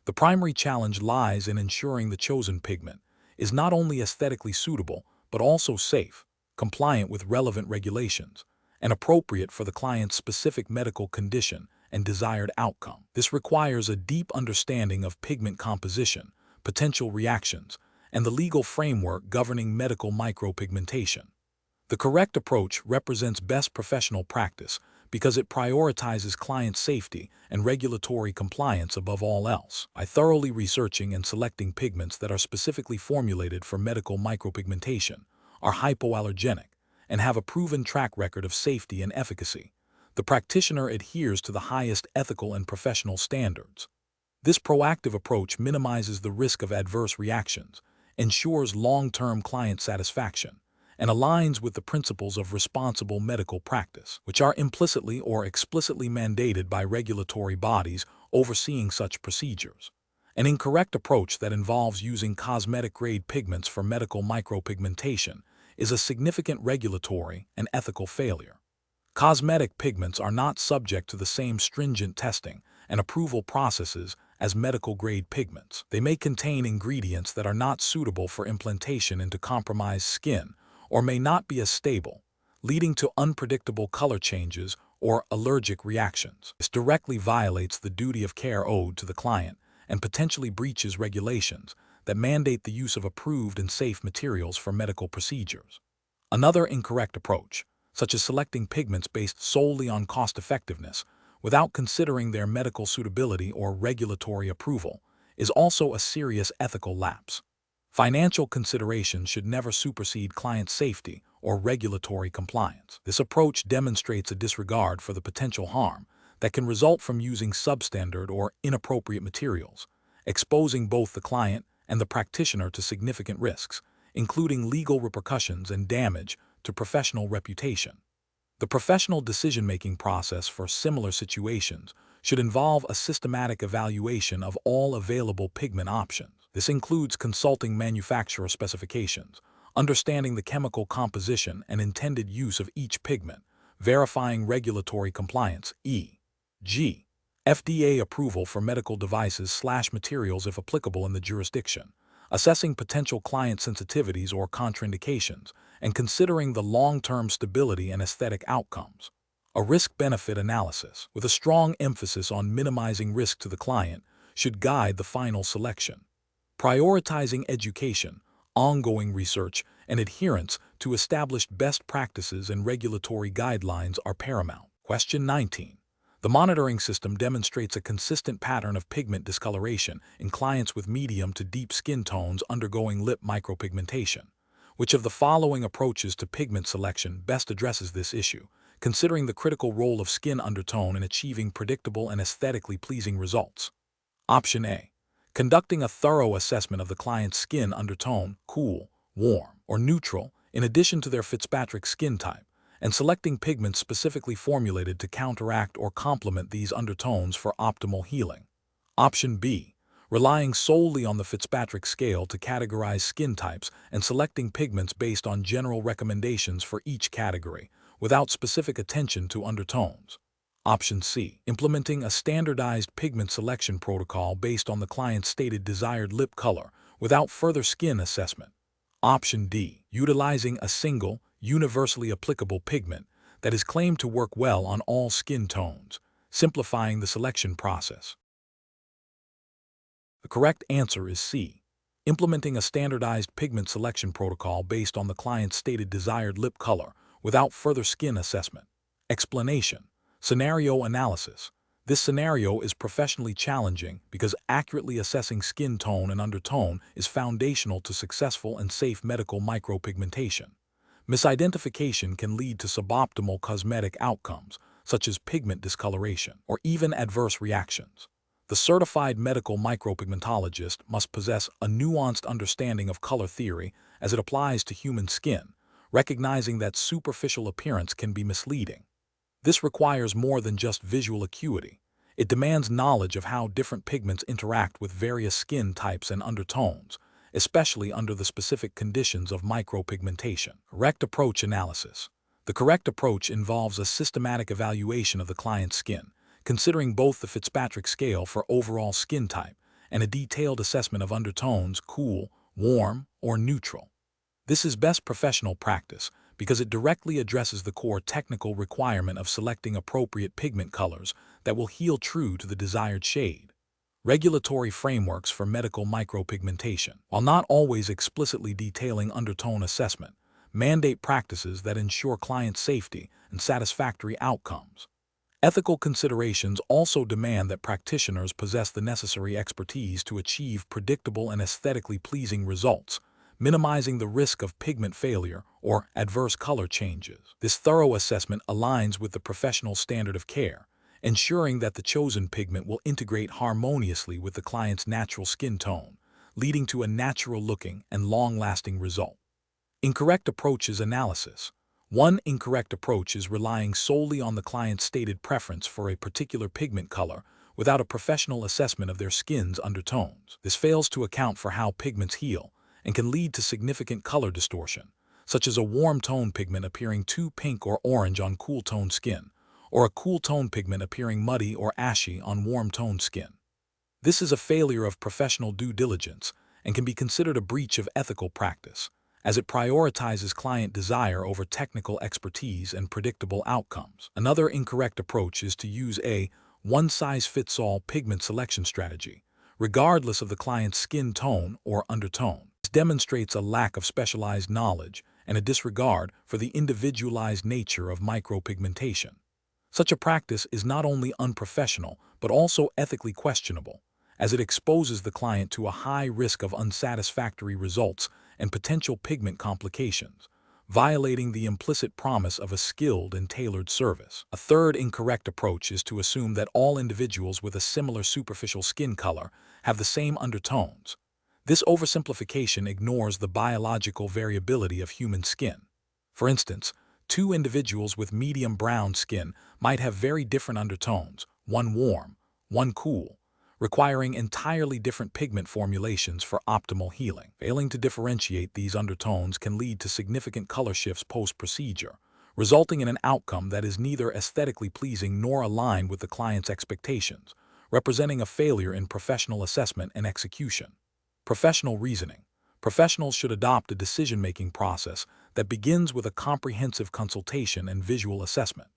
The primary challenge lies in ensuring the chosen pigment is not only aesthetically suitable, but also safe, compliant with relevant regulations, and appropriate for the client's specific medical condition and desired outcome. This requires a deep understanding of pigment composition, potential reactions, and the legal framework governing medical micropigmentation. The correct approach represents best professional practice because it prioritizes client safety and regulatory compliance above all else. By thoroughly researching and selecting pigments that are specifically formulated for medical micropigmentation, are hypoallergenic, and have a proven track record of safety and efficacy, the practitioner adheres to the highest ethical and professional standards. This proactive approach minimizes the risk of adverse reactions, ensures long-term client satisfaction, and aligns with the principles of responsible medical practice, which are implicitly or explicitly mandated by regulatory bodies overseeing such procedures. An incorrect approach that involves using cosmetic-grade pigments for medical micropigmentation is a significant regulatory and ethical failure. Cosmetic pigments are not subject to the same stringent testing and approval processes as medical-grade pigments. They may contain ingredients that are not suitable for implantation into compromised skin or may not be as stable, leading to unpredictable color changes or allergic reactions. This directly violates the duty of care owed to the client and potentially breaches regulations that mandate the use of approved and safe materials for medical procedures. Another incorrect approach, such as selecting pigments based solely on cost-effectiveness without considering their medical suitability or regulatory approval, is also a serious ethical lapse. Financial considerations should never supersede client safety or regulatory compliance. This approach demonstrates a disregard for the potential harm that can result from using substandard or inappropriate materials, exposing both the client and the practitioner to significant risks, including legal repercussions and damage to professional reputation. The professional decision-making process for similar situations should involve a systematic evaluation of all available pigment options. This includes consulting manufacturer specifications, understanding the chemical composition and intended use of each pigment, verifying regulatory compliance, e.g., FDA approval for medical devices/materials if applicable in the jurisdiction, assessing potential client sensitivities or contraindications, and considering the long-term stability and aesthetic outcomes. A risk-benefit analysis, with a strong emphasis on minimizing risk to the client, should guide the final selection. Prioritizing education, ongoing research, and adherence to established best practices and regulatory guidelines are paramount. Question 19. The monitoring system demonstrates a consistent pattern of pigment discoloration in clients with medium to deep skin tones undergoing lip micropigmentation. Which of the following approaches to pigment selection best addresses this issue, considering the critical role of skin undertone in achieving predictable and aesthetically pleasing results. Option A. Conducting a thorough assessment of the client's skin undertone, cool, warm, or neutral, in addition to their Fitzpatrick skin type, and selecting pigments specifically formulated to counteract or complement these undertones for optimal healing. Option B. Relying solely on the Fitzpatrick scale to categorize skin types and selecting pigments based on general recommendations for each category, without specific attention to undertones. Option C. Implementing a standardized pigment selection protocol based on the client's stated desired lip color, without further skin assessment. Option D. Utilizing a single, universally applicable pigment that is claimed to work well on all skin tones, simplifying the selection process. The correct answer is C. Implementing a standardized pigment selection protocol based on the client's stated desired lip color, without further skin assessment. Explanation. Scenario analysis. This scenario is professionally challenging because accurately assessing skin tone and undertone is foundational to successful and safe medical micropigmentation. Misidentification can lead to suboptimal cosmetic outcomes, such as pigment discoloration or even adverse reactions. The certified medical micropigmentologist must possess a nuanced understanding of color theory as it applies to human skin, recognizing that superficial appearance can be misleading. This requires more than just visual acuity. It demands knowledge of how different pigments interact with various skin types and undertones, especially under the specific conditions of micropigmentation. Correct approach analysis. The correct approach involves a systematic evaluation of the client's skin, considering both the Fitzpatrick scale for overall skin type and a detailed assessment of undertones, cool, warm, or neutral. This is best professional practice because it directly addresses the core technical requirement of selecting appropriate pigment colors that will heal true to the desired shade. Regulatory frameworks for medical micropigmentation, while not always explicitly detailing undertone assessment, mandate practices that ensure client safety and satisfactory outcomes. Ethical considerations also demand that practitioners possess the necessary expertise to achieve predictable and aesthetically pleasing results, minimizing the risk of pigment failure or adverse color changes. This thorough assessment aligns with the professional standard of care, ensuring that the chosen pigment will integrate harmoniously with the client's natural skin tone, leading to a natural-looking and long-lasting result. Incorrect approaches analysis. One incorrect approach is relying solely on the client's stated preference for a particular pigment color without a professional assessment of their skin's undertones. This fails to account for how pigments heal and can lead to significant color distortion, such as a warm tone pigment appearing too pink or orange on cool tone skin, or a cool tone pigment appearing muddy or ashy on warm tone skin. This is a failure of professional due diligence and can be considered a breach of ethical practice, as it prioritizes client desire over technical expertise and predictable outcomes. Another incorrect approach is to use a one-size-fits-all pigment selection strategy, regardless of the client's skin tone or undertone. This demonstrates a lack of specialized knowledge and a disregard for the individualized nature of micropigmentation. Such a practice is not only unprofessional but also ethically questionable, as it exposes the client to a high risk of unsatisfactory results and potential pigment complications, violating the implicit promise of a skilled and tailored service. A third incorrect approach is to assume that all individuals with a similar superficial skin color have the same undertones. This oversimplification ignores the biological variability of human skin. For instance, two individuals with medium brown skin might have very different undertones, one warm, one cool, requiring entirely different pigment formulations for optimal healing. Failing to differentiate these undertones can lead to significant color shifts post-procedure, resulting in an outcome that is neither aesthetically pleasing nor aligned with the client's expectations, representing a failure in professional assessment and execution. Professional reasoning. Professionals should adopt a decision-making process that begins with a comprehensive consultation and visual assessment.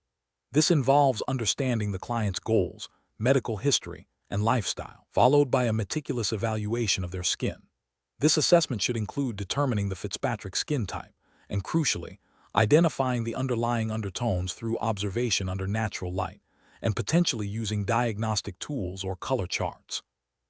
This involves understanding the client's goals, medical history, and lifestyle, followed by a meticulous evaluation of their skin. This assessment should include determining the Fitzpatrick skin type and, crucially, identifying the underlying undertones through observation under natural light and potentially using diagnostic tools or color charts.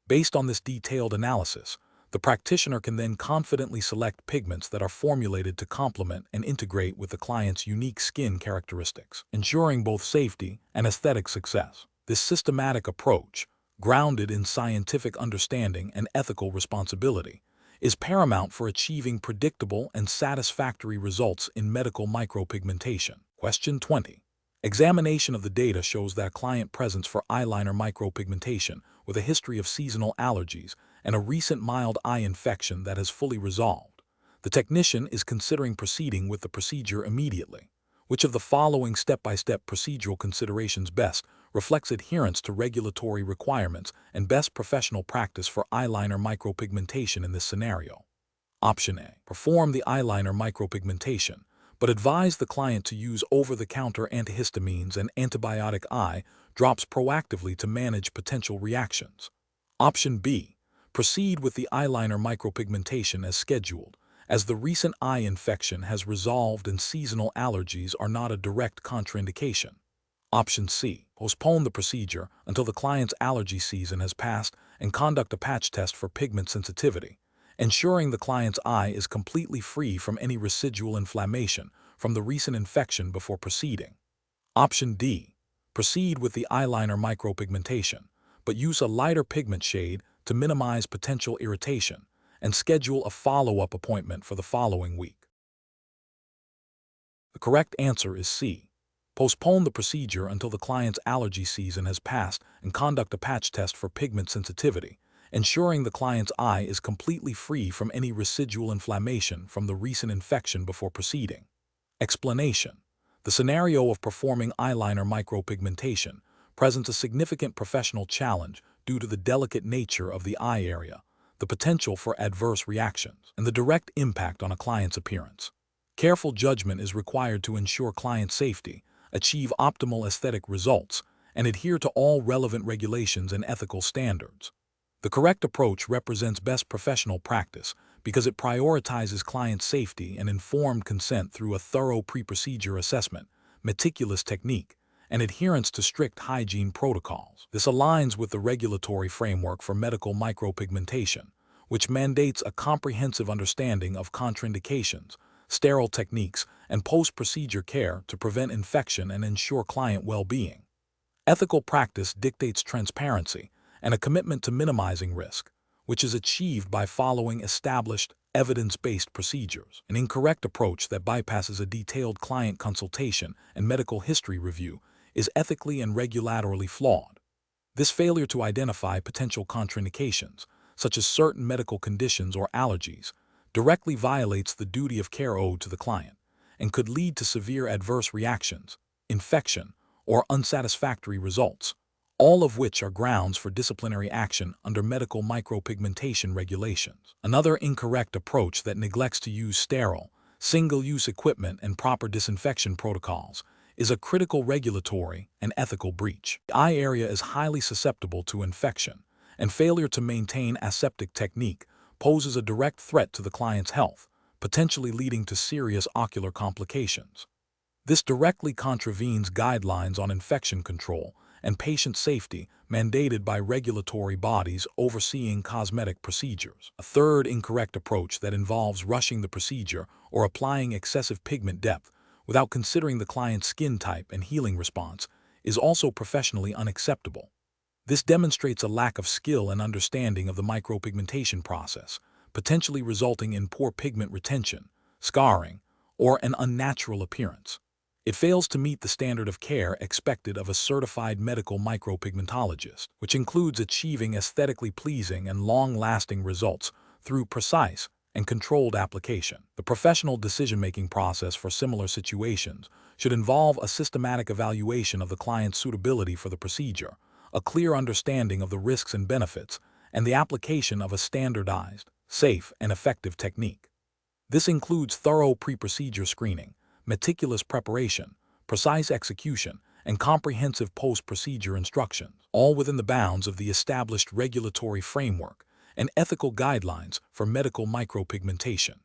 Based on this detailed analysis, the The practitioner can then confidently select pigments that are formulated to complement and integrate with the client's unique skin characteristics, ensuring both safety and aesthetic success. This systematic approach, grounded in scientific understanding and ethical responsibility, is paramount for achieving predictable and satisfactory results in medical micropigmentation. Question 20. Examination of the data shows that client presents for eyeliner micropigmentation with a history of seasonal allergies and a recent mild eye infection that has fully resolved. The technician is considering proceeding with the procedure immediately. Which of the following step-by-step procedural considerations best reflects adherence to regulatory requirements and best professional practice for eyeliner micropigmentation in this scenario? Option A. Perform the eyeliner micropigmentation, but advise the client to use over-the-counter antihistamines and antibiotic eye drops proactively to manage potential reactions. Option B. Proceed with the eyeliner micropigmentation as scheduled, as the recent eye infection has resolved and seasonal allergies are not a direct contraindication. Option C. Postpone the procedure until the client's allergy season has passed and conduct a patch test for pigment sensitivity, ensuring the client's eye is completely free from any residual inflammation from the recent infection before proceeding. Option D. Proceed with the eyeliner micropigmentation, but use a lighter pigment shade to minimize potential irritation, and schedule a follow-up appointment for the following week. The correct answer is C. Postpone the procedure until the client's allergy season has passed and conduct a patch test for pigment sensitivity, ensuring the client's eye is completely free from any residual inflammation from the recent infection before proceeding. Explanation. The scenario of performing eyeliner micropigmentation presents a significant professional challenge due to the delicate nature of the eye area, the potential for adverse reactions, and the direct impact on a client's appearance. Careful judgment is required to ensure client safety, achieve optimal aesthetic results, and adhere to all relevant regulations and ethical standards. The correct approach represents best professional practice because it prioritizes client safety and informed consent through a thorough pre-procedure assessment, meticulous technique, and adherence to strict hygiene protocols. This aligns with the regulatory framework for medical micropigmentation, which mandates a comprehensive understanding of contraindications, sterile techniques, and post-procedure care to prevent infection and ensure client well-being. Ethical practice dictates transparency and a commitment to minimizing risk, which is achieved by following established, evidence-based procedures. An incorrect approach that bypasses a detailed client consultation and medical history review is ethically and regulatorily flawed. This failure to identify potential contraindications, such as certain medical conditions or allergies, directly violates the duty of care owed to the client and could lead to severe adverse reactions, infection, or unsatisfactory results, all of which are grounds for disciplinary action under medical micropigmentation regulations. Another incorrect approach that neglects to use sterile, single-use equipment and proper disinfection protocols is a critical regulatory and ethical breach. The eye area is highly susceptible to infection, and failure to maintain aseptic technique poses a direct threat to the client's health, potentially leading to serious ocular complications. This directly contravenes guidelines on infection control and patient safety mandated by regulatory bodies overseeing cosmetic procedures. A third incorrect approach that involves rushing the procedure or applying excessive pigment depth without considering the client's skin type and healing response is also professionally unacceptable. This demonstrates a lack of skill and understanding of the micropigmentation process, potentially resulting in poor pigment retention, scarring, or an unnatural appearance. It fails to meet the standard of care expected of a certified medical micropigmentologist, which includes achieving aesthetically pleasing and long-lasting results through precise and controlled application. The professional decision-making process for similar situations should involve a systematic evaluation of the client's suitability for the procedure, a clear understanding of the risks and benefits, and the application of a standardized, safe, and effective technique. This includes thorough pre-procedure screening, meticulous preparation, precise execution, and comprehensive post-procedure instructions, all within the bounds of the established regulatory framework and ethical guidelines for medical micropigmentation.